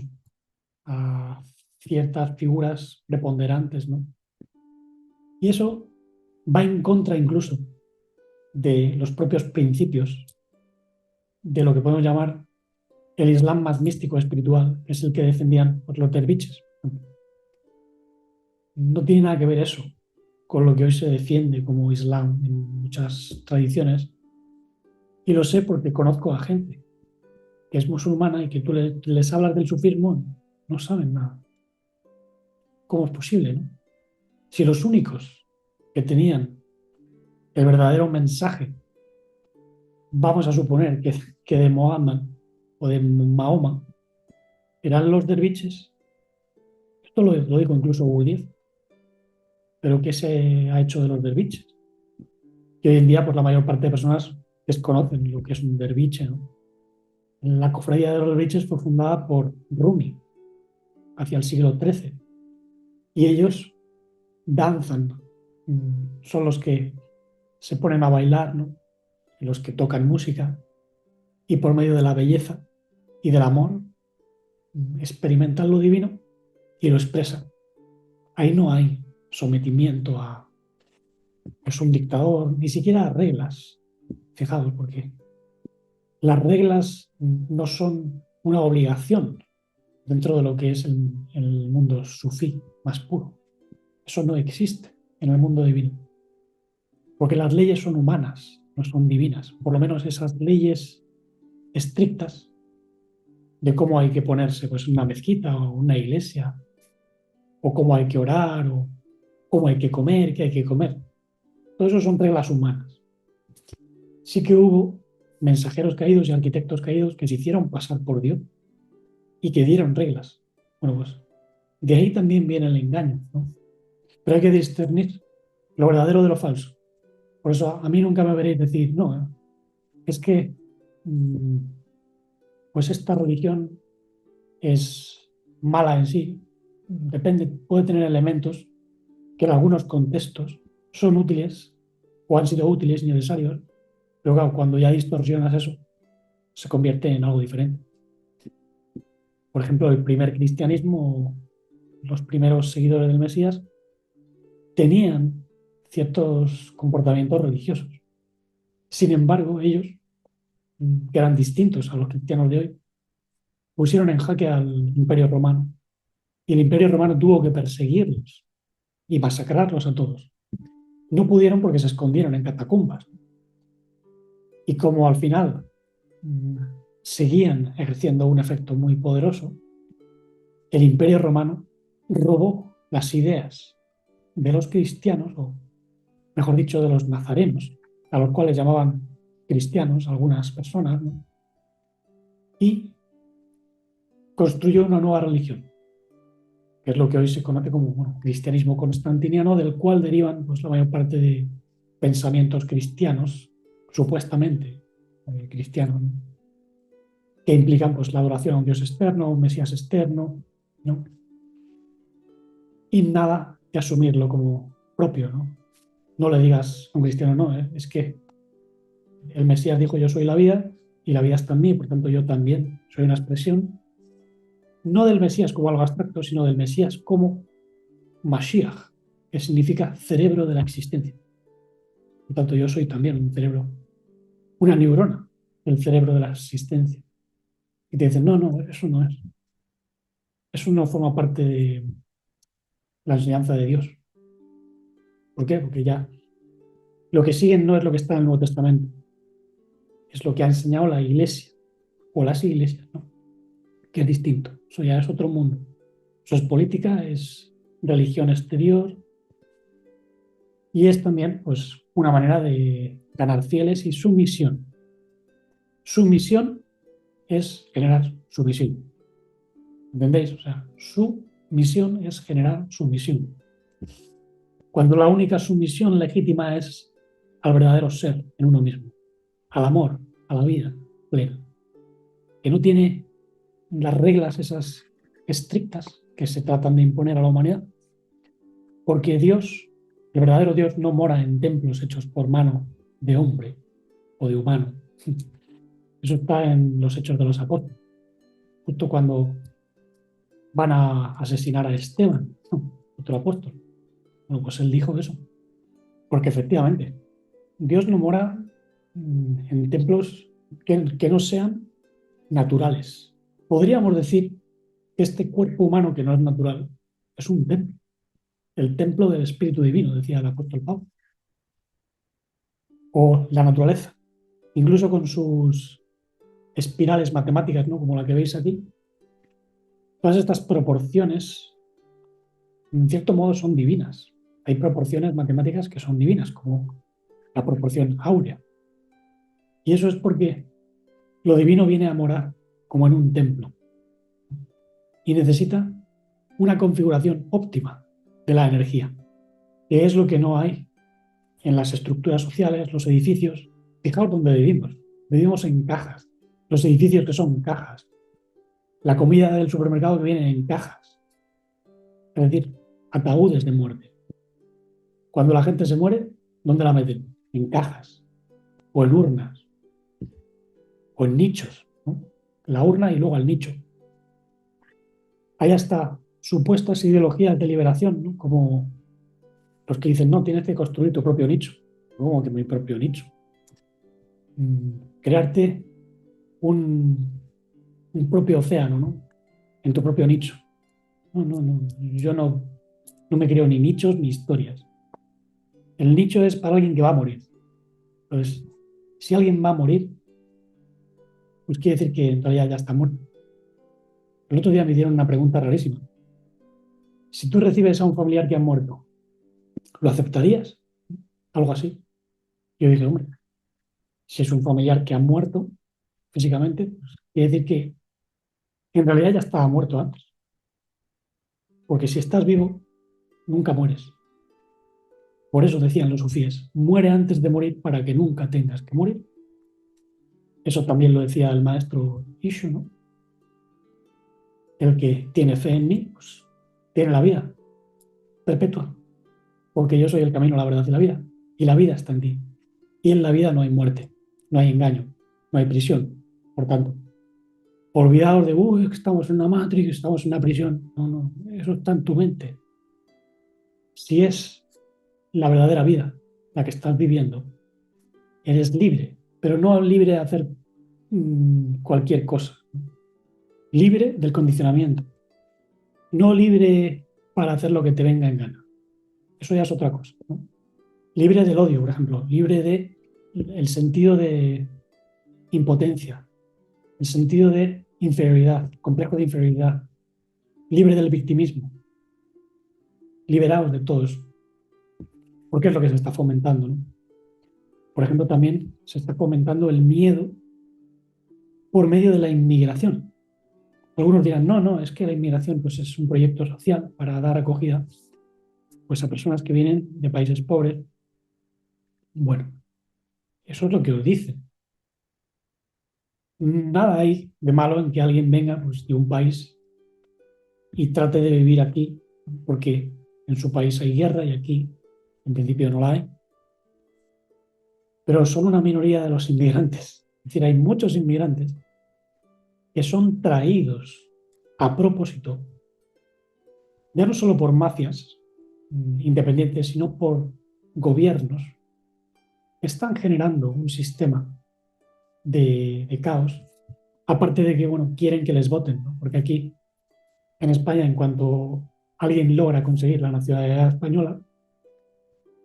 a ciertas figuras preponderantes, ¿no? Y eso va en contra incluso de los propios principios de lo que podemos llamar el Islam más místico espiritual, que es el que defendían pues, los derviches. No tiene nada que ver eso con lo que hoy se defiende como Islam en muchas tradiciones. Y lo sé porque conozco a gente que es musulmana y que tú les hablas del sufismo, no saben nada. ¿Cómo es posible, no? Si los únicos que tenían el verdadero mensaje, vamos a suponer que de Mohammed o de Mahoma, eran los derviches, esto lo dijo incluso Gurdjieff, pero ¿qué se ha hecho de los derviches? Que hoy en día, pues la mayor parte de personas desconocen lo que es un derviche, ¿no? La cofradía de los derviches fue fundada por Rumi hacia el siglo XIII y ellos danzan, son los que se ponen a bailar, ¿no? Los que tocan música y por medio de la belleza y del amor experimentan lo divino y lo expresan. Ahí no hay sometimiento a pues, un dictador, ni siquiera a reglas. Fijaos, porque las reglas no son una obligación dentro de lo que es el mundo sufí más puro. Eso no existe en el mundo divino. Porque las leyes son humanas, no son divinas. Por lo menos esas leyes estrictas de cómo hay que ponerse pues, en una mezquita o una iglesia, o cómo hay que orar, o cómo hay que comer, qué hay que comer. Todo eso son reglas humanas. Sí que hubo mensajeros caídos y arquitectos caídos que se hicieron pasar por Dios y que dieron reglas. Bueno, pues de ahí también viene el engaño, ¿no? Pero hay que discernir lo verdadero de lo falso. Por eso a mí nunca me veréis decir, no, es que pues esta religión es mala en sí. Depende, puede tener elementos que en algunos contextos son útiles o han sido útiles y necesarios, pero claro, cuando ya distorsionas eso, se convierte en algo diferente. Por ejemplo, el primer cristianismo, los primeros seguidores del Mesías, tenían ciertos comportamientos religiosos. Sin embargo, ellos, que eran distintos a los cristianos de hoy, pusieron en jaque al Imperio Romano. Y el Imperio Romano tuvo que perseguirlos y masacrarlos a todos. No pudieron porque se escondieron en catacumbas. Y como al final seguían ejerciendo un efecto muy poderoso, el Imperio Romano robó las ideas de los cristianos, o mejor dicho, de los nazarenos, a los cuales llamaban cristianos algunas personas, ¿no? Y construyó una nueva religión, que es lo que hoy se conoce como cristianismo constantiniano, del cual derivan pues, la mayor parte de pensamientos cristianos, supuestamente cristianos, ¿no? Que implican pues, la adoración a un Dios externo, a un Mesías externo, ¿no? Y nada de asumirlo como propio, ¿no? No le digas a un cristiano, no, es que el Mesías dijo yo soy la vida y la vida está en mí, por tanto yo también soy una expresión, no del Mesías como algo abstracto, sino del Mesías como Mashiach, que significa cerebro de la existencia. Por tanto yo soy también un cerebro, una neurona del cerebro de la existencia. Y te dicen, no, no, eso no es. Eso no forma parte de la enseñanza de Dios. ¿Por qué? Porque ya lo que siguen no es lo que está en el Nuevo Testamento, es lo que ha enseñado la Iglesia o las iglesias, ¿no? Que es distinto. Eso ya es otro mundo. Eso es política, es religión exterior y es también pues, una manera de ganar fieles y sumisión. Sumisión es generar sumisión. ¿Entendéis? O sea, su misión es generar sumisión. Cuando la única sumisión legítima es al verdadero ser en uno mismo, al amor, a la vida plena, que no tiene las reglas esas estrictas que se tratan de imponer a la humanidad, porque Dios, el verdadero Dios, no mora en templos hechos por mano de hombre o de humano. Eso está en los Hechos de los Apóstoles, justo cuando van a asesinar a Esteban, otro apóstol. Bueno, pues él dijo eso, porque efectivamente Dios no mora en templos que no sean naturales. Podríamos decir que este cuerpo humano que no es natural es un templo, el templo del Espíritu Divino, decía el apóstol Pablo, o la naturaleza, incluso con sus espirales matemáticas, ¿no? Como la que veis aquí. Todas estas proporciones, en cierto modo, son divinas. Hay proporciones matemáticas que son divinas, como la proporción áurea. Y eso es porque lo divino viene a morar como en un templo y necesita una configuración óptima de la energía, que es lo que no hay en las estructuras sociales, los edificios. Fijaos dónde vivimos. Vivimos en cajas. Los edificios que son cajas. La comida del supermercado que viene en cajas. Es decir, ataúdes de muerte. Cuando la gente se muere, ¿dónde la meten? En cajas, o en urnas, o en nichos, ¿no? La urna y luego el nicho. Hay hasta supuestas ideologías de liberación, ¿no? Como los que dicen, no, tienes que construir tu propio nicho. ¿Cómo que mi propio nicho? Crearte un, un propio océano, ¿no? En tu propio nicho. No, no, no. Yo no me creo ni nichos ni historias. El nicho es para alguien que va a morir. Entonces, si alguien va a morir, pues quiere decir que en realidad ya está muerto. El otro día me hicieron una pregunta rarísima. Si tú recibes a un familiar que ha muerto, ¿lo aceptarías? Algo así. Yo dije, hombre, si es un familiar que ha muerto físicamente, pues quiere decir que en realidad ya estaba muerto antes. Porque si estás vivo, nunca mueres. Por eso decían los sufíes, muere antes de morir para que nunca tengas que morir. Eso también lo decía el maestro Ishu, ¿no? El que tiene fe en mí, pues tiene la vida perpetua, porque yo soy el camino, la verdad y la vida. Y la vida está en ti. Y en la vida no hay muerte, no hay engaño, no hay prisión. Por tanto, olvidaos de, uy, que estamos en una matrix, estamos en una prisión. No, no, eso está en tu mente. Si es la verdadera vida la que estás viviendo, eres libre, pero no libre de hacer cualquier cosa. Libre del condicionamiento, no libre para hacer lo que te venga en gana. Eso ya es otra cosa, ¿no? Libre del odio, por ejemplo, libre de el sentido de impotencia, el sentido de inferioridad, complejo de inferioridad, libre del victimismo, liberados de todo eso, porque es lo que se está fomentando, ¿no? Por ejemplo, también se está fomentando el miedo por medio de la inmigración. Algunos dirán, no, no, es que la inmigración pues, es un proyecto social para dar acogida pues, a personas que vienen de países pobres. Bueno, eso es lo que os dice. Nada hay de malo en que alguien venga pues, de un país y trate de vivir aquí, porque en su país hay guerra y aquí en principio no la hay. Pero son una minoría de los inmigrantes. Es decir, hay muchos inmigrantes que son traídos a propósito, ya no solo por mafias independientes, sino por gobiernos que están generando un sistema de caos, aparte de que, bueno, quieren que les voten, ¿no? Porque aquí en España, en cuanto alguien logra conseguir la nacionalidad española,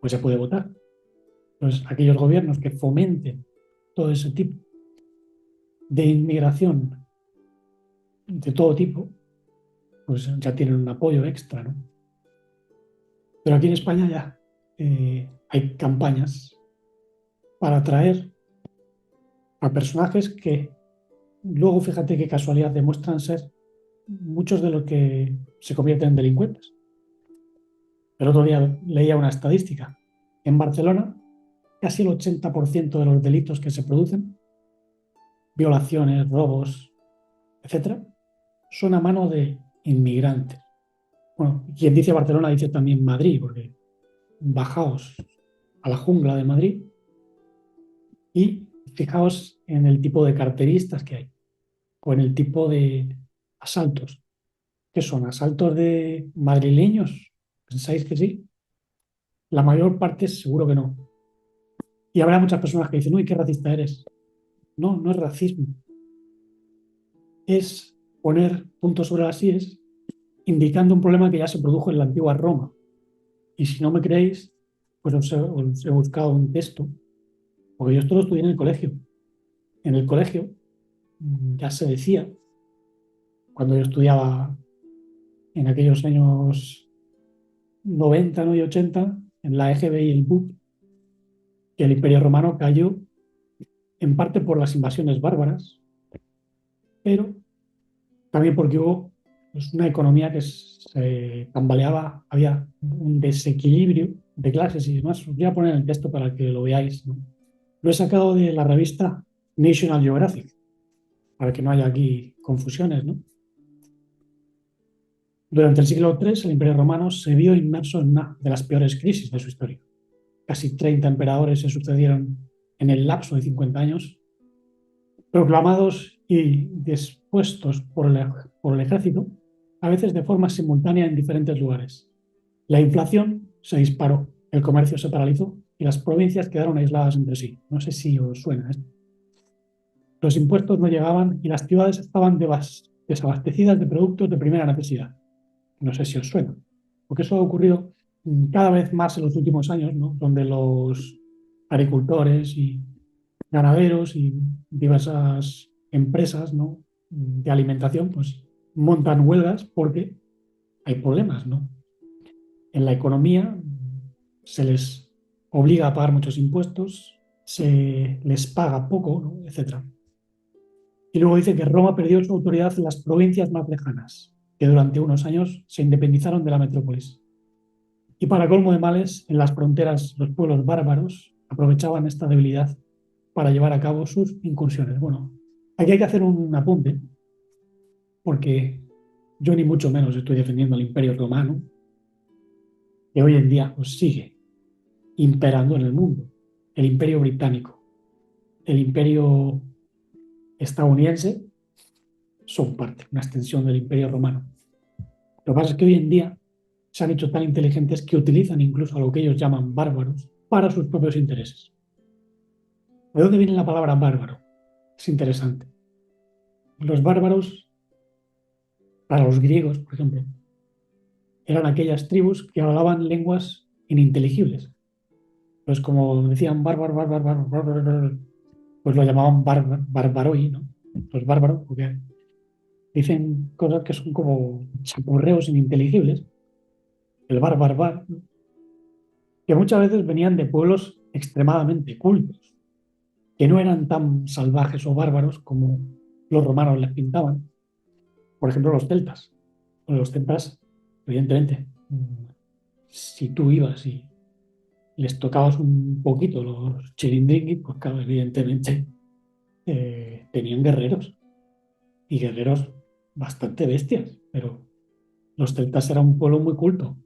pues se puede votar. Entonces, aquellos gobiernos que fomenten todo ese tipo de inmigración de todo tipo, pues ya tienen un apoyo extra, ¿no? Pero aquí en España ya hay campañas para atraer a personajes que luego, fíjate qué casualidad, demuestran ser muchos de los que se convierten en delincuentes. El otro día leía una estadística. En Barcelona, casi el 80% de los delitos que se producen, violaciones, robos, etcétera, son a mano de inmigrantes. Bueno, quien dice Barcelona dice también Madrid, porque bajaos a la jungla de Madrid y fijaos en el tipo de carteristas que hay o en el tipo de asaltos. ¿Qué son? ¿Asaltos de madrileños? ¿Pensáis que sí? La mayor parte seguro que no. Y habrá muchas personas que dicen, uy, qué racista eres. No, no es racismo. Es poner puntos sobre las íes indicando un problema que ya se produjo en la antigua Roma. Y si no me creéis, pues os he buscado un texto, porque yo esto lo estudié en el colegio. En el colegio ya se decía, cuando yo estudiaba en aquellos años 90, ¿no? y 80, en la EGB y el BUP, que el Imperio Romano cayó en parte por las invasiones bárbaras, pero también porque hubo pues, una economía que se tambaleaba, había un desequilibrio de clases y demás. Os voy a poner el texto para que lo veáis, ¿no? Lo he sacado de la revista National Geographic, para que no haya aquí confusiones, ¿no? Durante el siglo III, el Imperio Romano se vio inmerso en una de las peores crisis de su historia. Casi 30 emperadores se sucedieron en el lapso de 50 años, proclamados y dispuestos por el ejército, a veces de forma simultánea en diferentes lugares. La inflación se disparó, el comercio se paralizó y las provincias quedaron aisladas entre sí. No sé si os suena esto. Los impuestos no llegaban y las ciudades estaban desabastecidas de productos de primera necesidad. No sé si os suena, porque eso ha ocurrido cada vez más en los últimos años, ¿no? Donde los agricultores y ganaderos y diversas empresas, ¿no? de alimentación pues montan huelgas porque hay problemas, ¿no? En la economía se les obliga a pagar muchos impuestos, se les paga poco, ¿no? etcétera. Y luego dice que Roma perdió su autoridad en las provincias más lejanas, que durante unos años se independizaron de la metrópolis. Y para colmo de males, en las fronteras los pueblos bárbaros aprovechaban esta debilidad para llevar a cabo sus incursiones. Bueno, aquí hay que hacer un apunte, porque yo ni mucho menos estoy defendiendo al Imperio Romano, que hoy en día pues, sigue imperando en el mundo. El Imperio Británico, el Imperio estadounidense son parte, una extensión del Imperio Romano. Lo que pasa es que hoy en día se han hecho tan inteligentes que utilizan incluso a lo que ellos llaman bárbaros para sus propios intereses. ¿De dónde viene la palabra bárbaro? Es interesante. Los bárbaros, para los griegos, por ejemplo, eran aquellas tribus que hablaban lenguas ininteligibles. Pues como decían bárbaro, bárbaro, bárbaro, bárbaro, pues lo llamaban barbaroi, ¿no? Los bárbaros, porque dicen cosas que son como chapurreos ininteligibles, el bar, ¿no? Que muchas veces venían de pueblos extremadamente cultos, que no eran tan salvajes o bárbaros como los romanos les pintaban. Por ejemplo, los celtas. Los celtas, evidentemente, si tú ibas y les tocabas un poquito los chirindringuis, pues claro, evidentemente tenían guerreros y guerreros bastante bestias, pero los celtas eran un pueblo muy culto,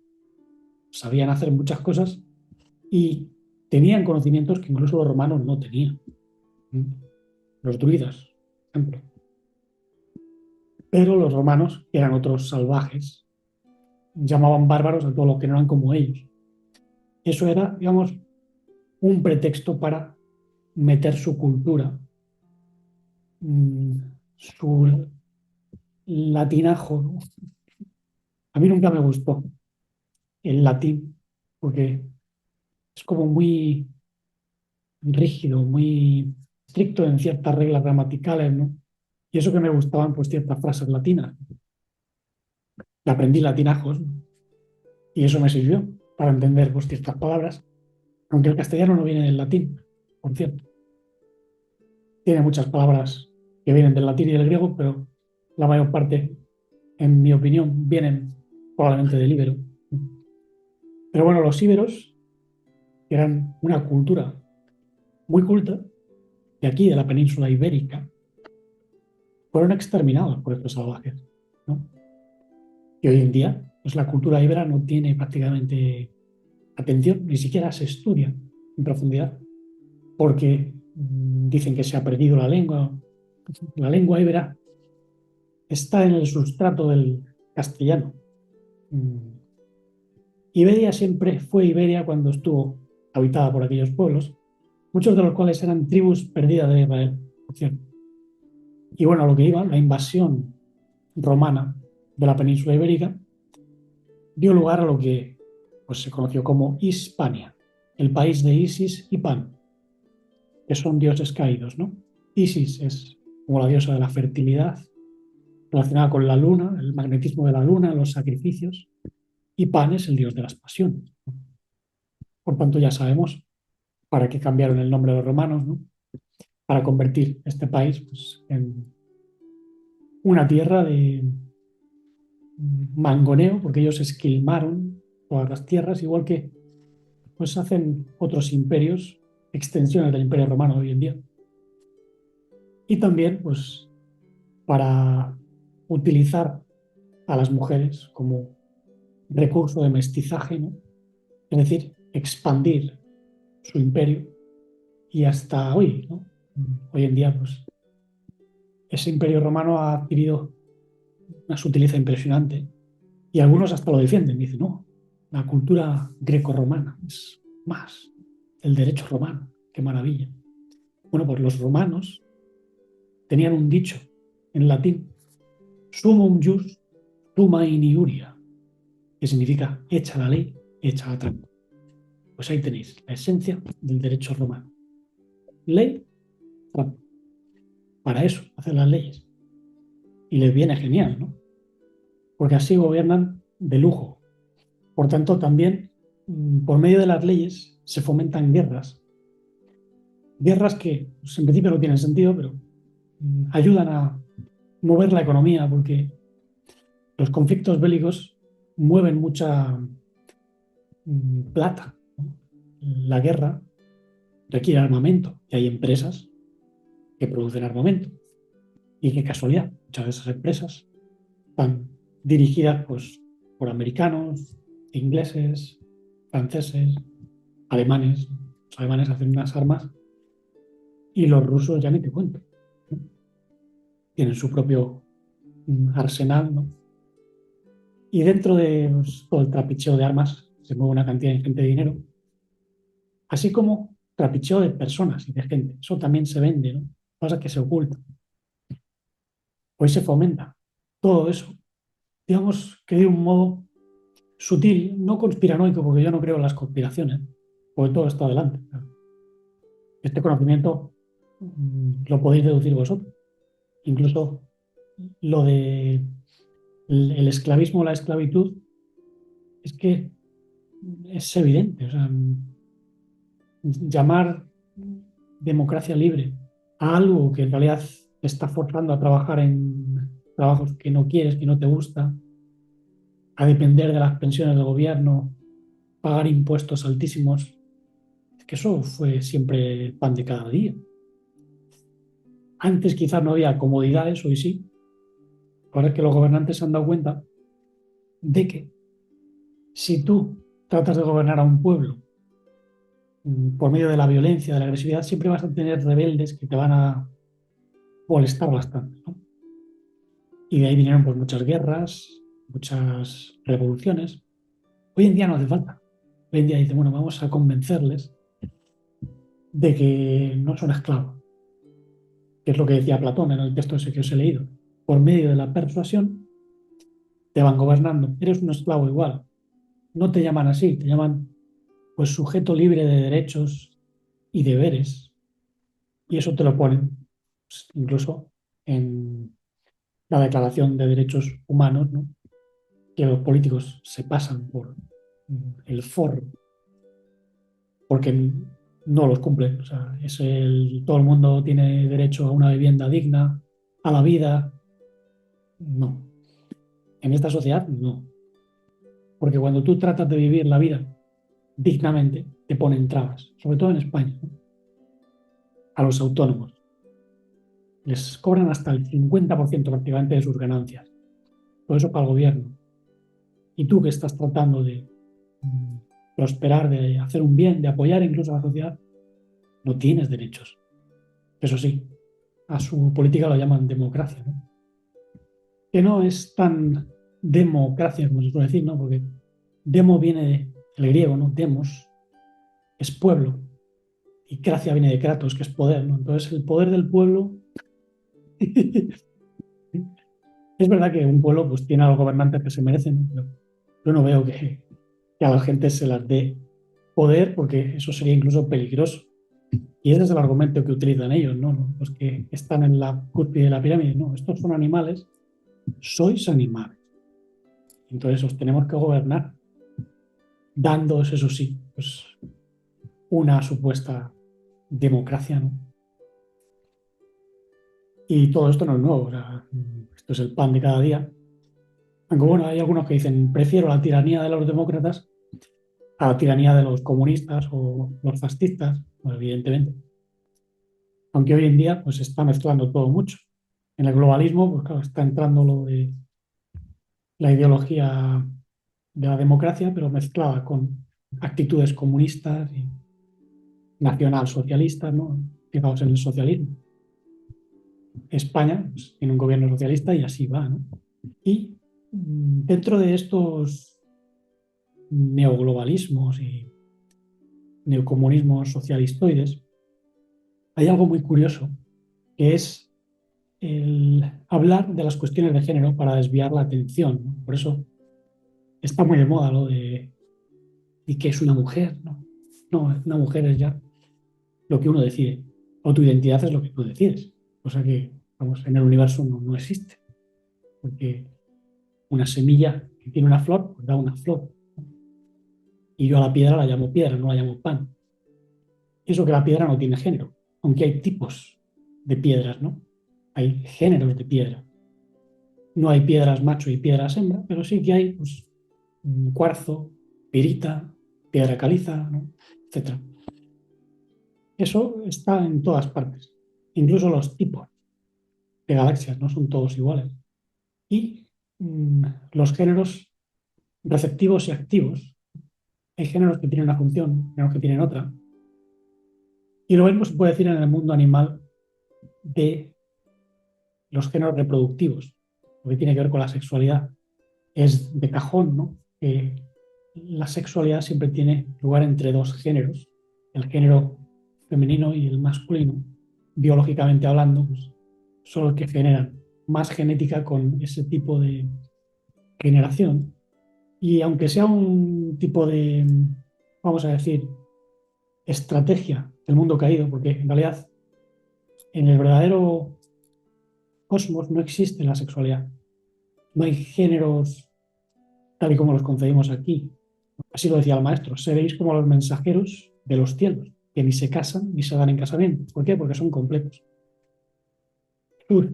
sabían hacer muchas cosas y tenían conocimientos que incluso los romanos no tenían. Los druidas, por ejemplo. Pero los romanos, que eran otros salvajes, llamaban bárbaros a todos los que no eran como ellos. Eso era, digamos, un pretexto para meter su cultura, su latinajo, ¿no? A mí nunca me gustó el latín, porque es como muy rígido, muy estricto en ciertas reglas gramaticales, ¿no? Y eso que me gustaban, pues ciertas frases latinas. Y aprendí latinajos, ¿no? Y eso me sirvió para entender pues, ciertas palabras, aunque el castellano no viene del latín, por cierto. Tiene muchas palabras que vienen del latín y del griego, pero la mayor parte en mi opinión, vienen probablemente del íbero. Pero bueno, los íberos eran una cultura muy culta de aquí, de la península ibérica, fueron exterminados por estos salvajes, ¿no? Y hoy en día, pues la cultura íbera no tiene prácticamente atención, ni siquiera se estudia en profundidad, porque dicen que se ha perdido la lengua. La lengua íbera está en el sustrato del castellano. Mm, Iberia siempre fue Iberia cuando estuvo habitada por aquellos pueblos, muchos de los cuales eran tribus perdidas de Israel, por cierto. Y bueno, a lo que iba, la invasión romana de la península ibérica dio lugar a lo que pues, se conoció como Hispania, el país de Isis y Pan, que son dioses caídos, ¿no? Isis es como la diosa de la fertilidad, relacionada con la luna, el magnetismo de la luna, los sacrificios, y Pan es el dios de las pasiones. Por tanto, ya sabemos para qué cambiaron el nombre de los romanos, ¿no? Para convertir este país pues, en una tierra de mangoneo, porque ellos esquilmaron todas las tierras, igual que pues, hacen otros imperios, extensiones del imperio romano hoy en día. Y también pues, para utilizar a las mujeres como recurso de mestizaje, ¿no? Es decir, expandir su imperio y hasta hoy, ¿no? Hoy en día, pues, ese imperio romano ha adquirido una sutileza impresionante y algunos hasta lo defienden, dicen, no, la cultura greco-romana es más, el derecho romano, qué maravilla. Bueno, pues los romanos tenían un dicho en latín, sumum jus, summa iniuria, que significa hecha la ley, hecha la trampa. Pues ahí tenéis la esencia del derecho romano. Ley, trampa. Para eso hacen las leyes. Y les viene genial, ¿no? Porque así gobiernan de lujo. Por tanto, también por medio de las leyes se fomentan guerras. Guerras que pues, en principio no tienen sentido, pero ayudan a mover la economía porque los conflictos bélicos mueven mucha plata, ¿no? La guerra requiere armamento y hay empresas que producen armamento. Y qué casualidad, muchas de esas empresas están dirigidas pues, por americanos, ingleses, franceses, alemanes. Los alemanes hacen unas armas y los rusos ya ni te cuento, ¿no? Tienen su propio arsenal, ¿no? Y dentro de pues, todo el trapicheo de armas se mueve una cantidad ingente de dinero, así como trapicheo de personas y de gente. Eso también se vende, ¿no? Pasa que se oculta. Pues se fomenta todo eso. Digamos que de un modo sutil, no conspiranoico, porque yo no creo en las conspiraciones, porque todo está adelante. Este conocimiento lo podéis deducir vosotros. Incluso lo de el esclavismo o la esclavitud es que es evidente. O sea, llamar democracia libre a algo que en realidad te está forzando a trabajar en trabajos que no quieres, que no te gusta, a depender de las pensiones del gobierno, pagar impuestos altísimos, es que eso fue siempre el pan de cada día. Antes quizás no había comodidades, hoy sí. Ahora es que los gobernantes se han dado cuenta de que si tú tratas de gobernar a un pueblo por medio de la violencia, de la agresividad, siempre vas a tener rebeldes que te van a molestar bastante, ¿no? Y de ahí vinieron pues, muchas guerras, muchas revoluciones. Hoy en día no hace falta. Hoy en día dicen, bueno, vamos a convencerles de que no son esclavos, que es lo que decía Platón en el texto ese que os he leído. Por medio de la persuasión te van gobernando. Eres un esclavo igual. No te llaman así, te llaman pues sujeto libre de derechos y deberes. Y eso te lo ponen pues, incluso en la Declaración de Derechos Humanos, ¿no? Que los políticos se pasan por el forro porque no los cumplen. O sea, todo el mundo tiene derecho a una vivienda digna, a la vida. No. En esta sociedad, no. Porque cuando tú tratas de vivir la vida dignamente, te ponen trabas, sobre todo en España, ¿no? A los autónomos. Les cobran hasta el 50% prácticamente de sus ganancias. Todo eso para el gobierno. Y tú que estás tratando de mm, prosperar, de hacer un bien, de apoyar incluso a la sociedad, no tienes derechos. Eso sí, a su política lo llaman democracia, ¿no? Que no es tan democracia como se suele decir, ¿no? Porque demo viene del griego, ¿no? Demos es pueblo y cracia viene de kratos, que es poder, ¿no? Entonces el poder del pueblo es verdad que un pueblo pues tiene a los gobernantes que se merecen, ¿no? Pero yo no veo que a la gente se las dé poder porque eso sería incluso peligroso. Y ese es el argumento que utilizan ellos, ¿no? Los que están en la cúspide de la pirámide. No, estos son animales, sois animales. Entonces os tenemos que gobernar, dándoos, eso sí, pues una supuesta democracia, ¿no? Y todo esto no es nuevo, o sea, esto es el pan de cada día. Aunque bueno, hay algunos que dicen, prefiero la tiranía de los demócratas a la tiranía de los comunistas o los fascistas, pues, evidentemente. Aunque hoy en día pues se está mezclando todo mucho. En el globalismo, pues claro, está entrando lo de la ideología de la democracia, pero mezclada con actitudes comunistas y nacionalsocialistas, ¿no? Fijaos en el socialismo. España pues, tiene un gobierno socialista y así va, ¿no? Y dentro de estos neoglobalismos y neocomunismos socialistoides, hay algo muy curioso, que es el hablar de las cuestiones de género para desviar la atención, ¿no? Por eso está muy de moda lo de ¿y qué es una mujer? No, no, una mujer es ya lo que uno decide, o tu identidad es lo que tú decides, cosa que, vamos, en el universo no existe, porque una semilla que tiene una flor, pues da una flor, y yo a la piedra la llamo piedra, no la llamo pan. Eso que la piedra no tiene género, aunque hay tipos de piedras, ¿no? Hay géneros de piedra. No hay piedras macho y piedras hembra, pero sí que hay pues, cuarzo, pirita, piedra caliza, ¿no? Etcétera. Eso está en todas partes. Incluso los tipos de galaxias no son todos iguales. Y los géneros receptivos y activos. Hay géneros que tienen una función, géneros que tienen otra. Y lo mismo se puede decir en el mundo animal de los géneros reproductivos, lo que tiene que ver con la sexualidad. Es de cajón, ¿no? Que la sexualidad siempre tiene lugar entre dos géneros, el género femenino y el masculino. Biológicamente hablando, pues, son los que generan más genética con ese tipo de generación. Y aunque sea un tipo de, vamos a decir, estrategia del mundo caído, porque en realidad en el verdadero cosmos no existe la sexualidad. No hay géneros tal y como los concebimos aquí. Así lo decía el maestro, seréis como los mensajeros de los cielos, que ni se casan ni se dan en casamiento. ¿Por qué? Porque son completos. Sus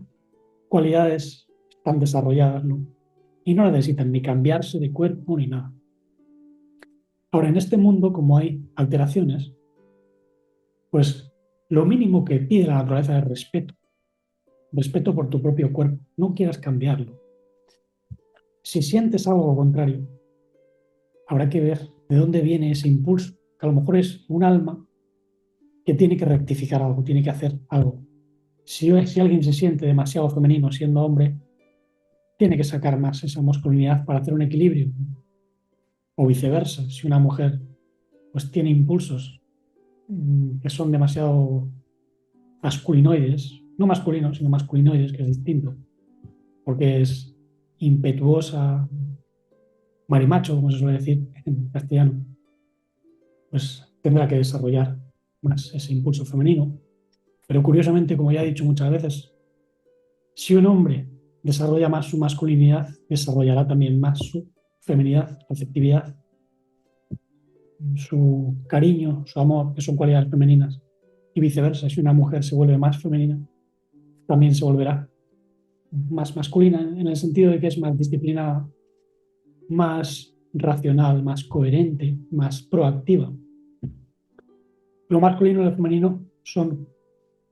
cualidades están desarrolladas, ¿no? Y no necesitan ni cambiarse de cuerpo ni nada. Ahora, en este mundo, como hay alteraciones, pues lo mínimo que pide la naturaleza es respeto. Respeto por tu propio cuerpo. No quieras cambiarlo. Si sientes algo contrario, habrá que ver de dónde viene ese impulso, que a lo mejor es un alma que tiene que rectificar algo, tiene que hacer algo. Si alguien se siente demasiado femenino siendo hombre, tiene que sacar más esa masculinidad para hacer un equilibrio. O viceversa, si una mujer pues tiene impulsos que son demasiado masculinoides, no masculinos, sino masculinoides, que es distinto, porque es impetuosa, marimacho, como se suele decir en castellano, pues tendrá que desarrollar más ese impulso femenino. Pero curiosamente, como ya he dicho muchas veces, si un hombre desarrolla más su masculinidad, desarrollará también más su feminidad, receptividad, su cariño, su amor, que son cualidades femeninas. Y viceversa, si una mujer se vuelve más femenina, también se volverá más masculina en el sentido de que es más disciplinada, más racional, más coherente, más proactiva. Lo masculino y lo femenino son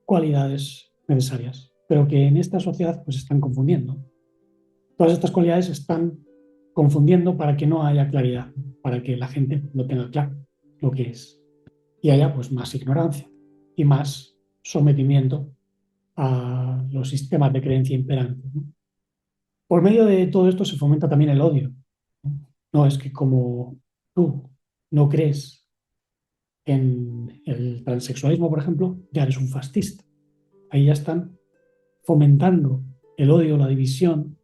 cualidades necesarias, pero que en esta sociedad pues están confundiendo. Todas estas cualidades están confundiendo para que no haya claridad, para que la gente no tenga claro lo que es. Y haya pues más ignorancia y más sometimiento a los sistemas de creencia imperantes, ¿no? Por medio de todo esto se fomenta también el odio. No es que como tú no crees en el transexualismo, por ejemplo, ya eres un fascista. Ahí ya están fomentando el odio, la división,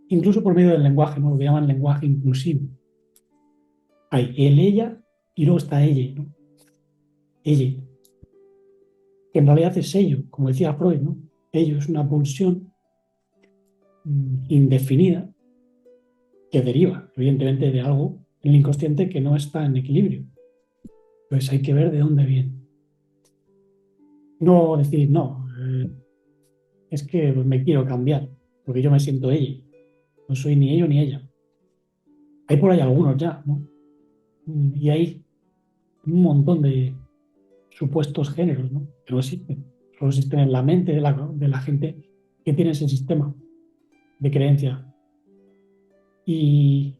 incluso por medio del lenguaje, ¿no? Lo que llaman lenguaje inclusivo. Hay el, ella y luego está ella, ¿no? Ella, que en realidad es ello, como decía Freud, ¿no? Ello es una pulsión indefinida que deriva, evidentemente, de algo en el inconsciente que no está en equilibrio. Pues hay que ver de dónde viene. No decir, no, es que me quiero cambiar, porque yo me siento ella. No soy ni ello ni ella. Hay por ahí algunos ya, ¿no? Y hay un montón de supuestos géneros, ¿no? Que no existen. Solo existen en la mente de la gente que tiene ese sistema de creencia. Y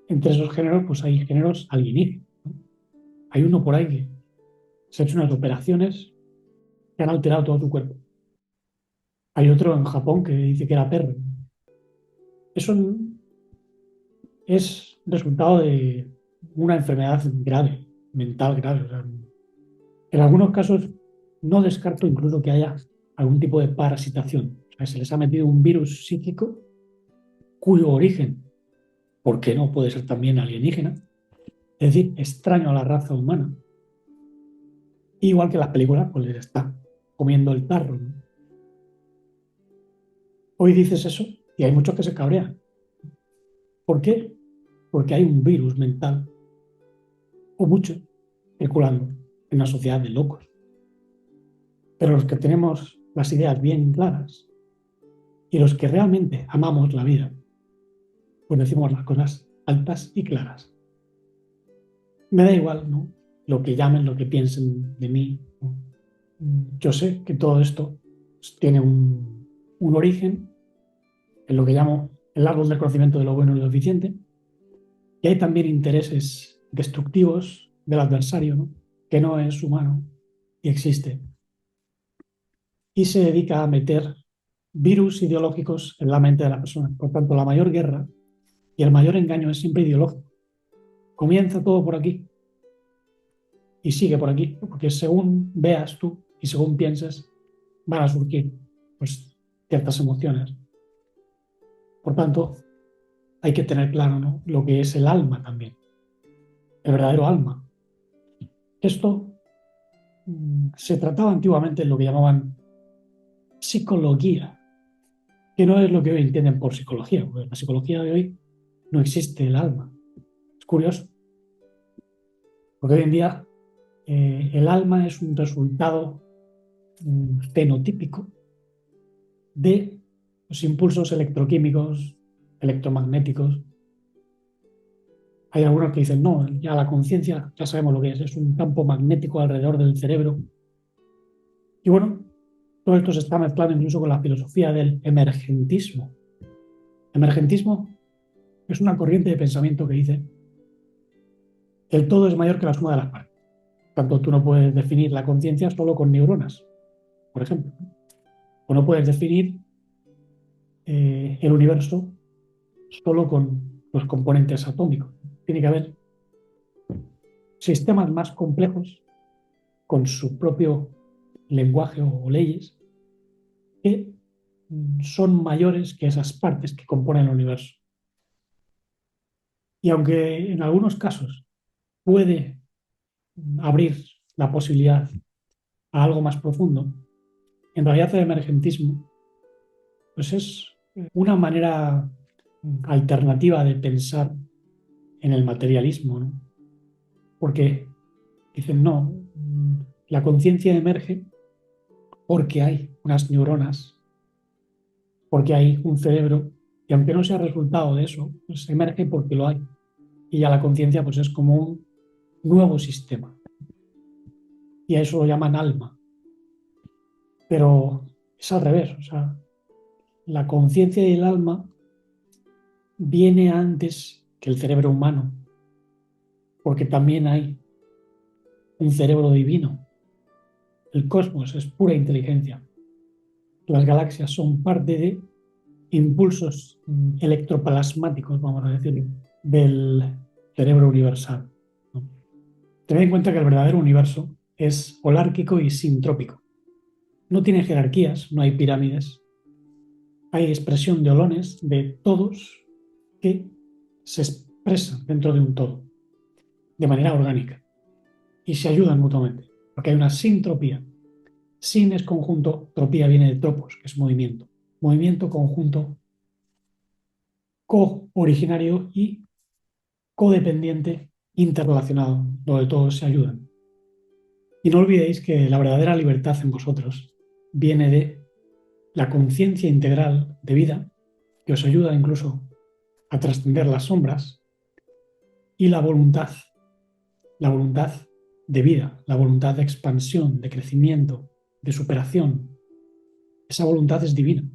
entre esos géneros, pues hay géneros alienígenas, ¿no? Hay uno por ahí que se ha hecho unas operaciones que han alterado todo tu cuerpo. Hay otro en Japón que dice que era perro. Eso es resultado de una enfermedad grave, mental grave. O sea, en algunos casos no descarto incluso que haya algún tipo de parasitación. O sea, se les ha metido un virus psíquico cuyo origen, ¿por qué no puede ser también alienígena? Es decir, extraño a la raza humana. Igual que las películas, pues les está comiendo el tarro, ¿no? Hoy dices eso y hay muchos que se cabrean. ¿Por qué? Porque hay un virus mental, o mucho, circulando en una sociedad de locos. Pero los que tenemos las ideas bien claras y los que realmente amamos la vida, pues decimos las cosas altas y claras. Me da igual, ¿no? Lo que llamen, lo que piensen de mí, ¿no? Yo sé que todo esto tiene un origen en lo que llamo el árbol del conocimiento de lo bueno y lo eficiente, y hay también intereses destructivos del adversario, ¿no? Que no es humano y existe, y se dedica a meter virus ideológicos en la mente de la persona. Por tanto, la mayor guerra y el mayor engaño es siempre ideológico. Comienza todo por aquí y sigue por aquí, porque según veas tú y según pienses, van a surgir pues, ciertas emociones. Por tanto, hay que tener claro, ¿no? Lo que es el alma también, el verdadero alma. Esto se trataba antiguamente en lo que llamaban psicología, que no es lo que hoy entienden por psicología, porque en la psicología de hoy no existe el alma. Es curioso, porque hoy en día el alma es un resultado fenotípico de los impulsos electroquímicos, electromagnéticos. Hay algunos que dicen, no, ya la conciencia, ya sabemos lo que es un campo magnético alrededor del cerebro. Y bueno, todo esto se está mezclando incluso con la filosofía del emergentismo. Emergentismo es una corriente de pensamiento que dice que el todo es mayor que la suma de las partes. Tanto tú no puedes definir la conciencia solo con neuronas, por ejemplo. O no puedes definir el universo solo con los componentes atómicos. Tiene que haber sistemas más complejos con su propio lenguaje o leyes que son mayores que esas partes que componen el universo. Y aunque en algunos casos puede abrir la posibilidad a algo más profundo, en realidad el emergentismo pues es una manera alternativa de pensar en el materialismo, ¿no? Porque dicen, no, la conciencia emerge porque hay unas neuronas porque hay un cerebro y aunque no sea resultado de eso, pues emerge porque lo hay. Y ya la conciencia pues es como un nuevo sistema. Y a eso lo llaman alma. Pero es al revés. O sea, la conciencia y el alma viene antes que el cerebro humano, porque también hay un cerebro divino. El cosmos es pura inteligencia. Las galaxias son parte de impulsos electroplasmáticos, vamos a decirlo, del cerebro universal, ¿no? Tened en cuenta que el verdadero universo es holárquico y sintrópico. No tiene jerarquías, no hay pirámides. Hay expresión de holones de todos que se expresan dentro de un todo, de manera orgánica, y se ayudan mutuamente, porque hay una sintropía. Sin es conjunto, tropía viene de tropos, que es movimiento. Movimiento conjunto, co-originario y codependiente, interrelacionado, donde todos se ayudan. Y no olvidéis que la verdadera libertad en vosotros viene de la conciencia integral de vida, que os ayuda incluso a trascender las sombras, y la voluntad de vida, la voluntad de expansión, de crecimiento, de superación. Esa voluntad es divina.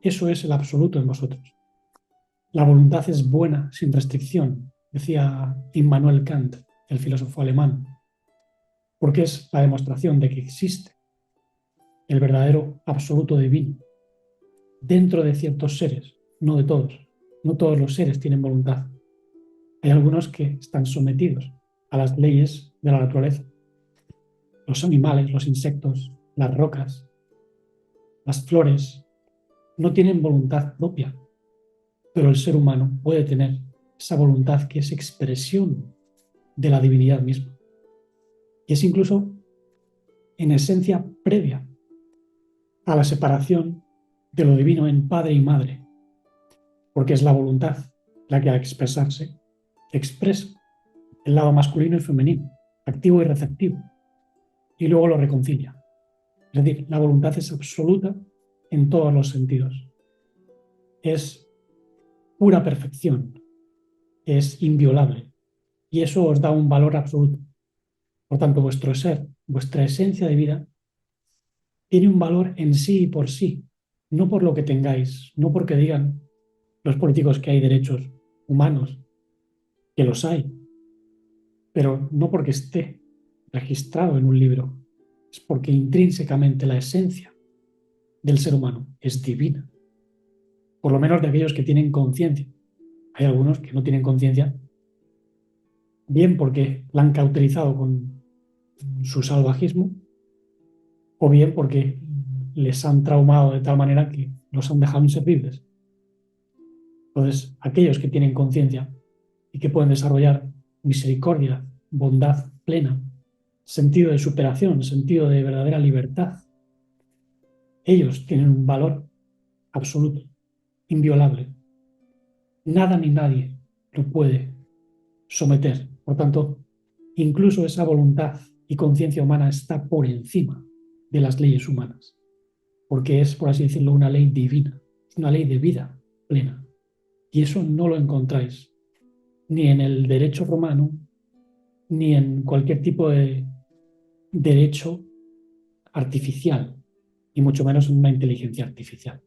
Eso es el absoluto en vosotros. La voluntad es buena, sin restricción, decía Immanuel Kant, el filósofo alemán, porque es la demostración de que existe el verdadero absoluto divino dentro de ciertos seres, no de todos. No todos los seres tienen voluntad. Hay algunos que están sometidos a las leyes de la naturaleza. Los animales, los insectos, las rocas, las flores, no tienen voluntad propia, pero el ser humano puede tener esa voluntad que es expresión de la divinidad misma. Y es incluso en esencia previa a la separación de lo divino en padre y madre, porque es la voluntad la que al expresarse expresa el lado masculino y femenino, activo y receptivo, y luego lo reconcilia. Es decir, la voluntad es absoluta en todos los sentidos. Es pura perfección, es inviolable, y eso os da un valor absoluto. Por tanto, vuestro ser, vuestra esencia de vida, tiene un valor en sí y por sí, no por lo que tengáis, no porque digan los políticos que hay derechos humanos, que los hay, pero no porque esté registrado en un libro, es porque intrínsecamente la esencia del ser humano es divina, por lo menos de aquellos que tienen conciencia. Hay algunos que no tienen conciencia, bien porque la han cauterizado con su salvajismo, o bien porque les han traumado de tal manera que los han dejado inservibles. Entonces, aquellos que tienen conciencia y que pueden desarrollar misericordia, bondad plena, sentido de superación, sentido de verdadera libertad, ellos tienen un valor absoluto, inviolable. Nada ni nadie lo puede someter. Por tanto, incluso esa voluntad y conciencia humana está por encima de las leyes humanas, porque es, por así decirlo, una ley divina, una ley de vida plena. Y eso no lo encontráis ni en el derecho romano, ni en cualquier tipo de derecho artificial, y mucho menos en una inteligencia artificial.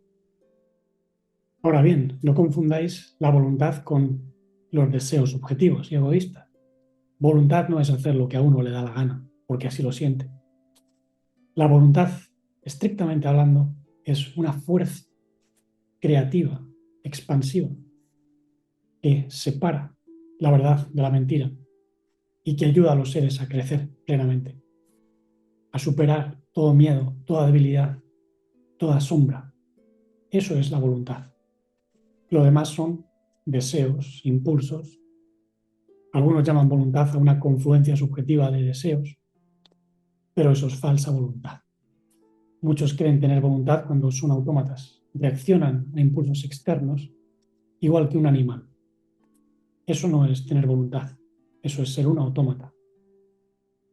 Ahora bien, no confundáis la voluntad con los deseos subjetivos y egoístas. Voluntad no es hacer lo que a uno le da la gana, porque así lo siente. La voluntad, estrictamente hablando, es una fuerza creativa, expansiva, que separa la verdad de la mentira y que ayuda a los seres a crecer plenamente, a superar todo miedo, toda debilidad, toda sombra. Eso es la voluntad. Lo demás son deseos, impulsos. Algunos llaman voluntad a una confluencia subjetiva de deseos, pero eso es falsa voluntad. Muchos creen tener voluntad cuando son autómatas, reaccionan a impulsos externos, igual que un animal. Eso no es tener voluntad, eso es ser un autómata.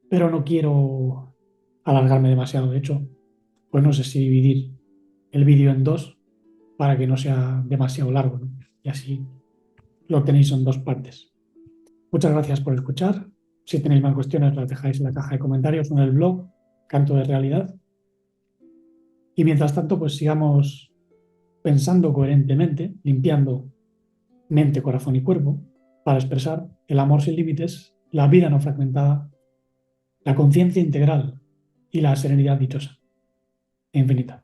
Pero no quiero alargarme demasiado, de hecho, pues no sé si dividir el vídeo en dos, para que no sea demasiado largo, ¿no? Y así lo tenéis en dos partes. Muchas gracias por escuchar. Si tenéis más cuestiones, las dejáis en la caja de comentarios o en el blog Canto de Realidad. Y mientras tanto, pues sigamos pensando coherentemente, limpiando mente, corazón y cuerpo para expresar el amor sin límites, la vida no fragmentada, la conciencia integral y la serenidad dichosa e infinita.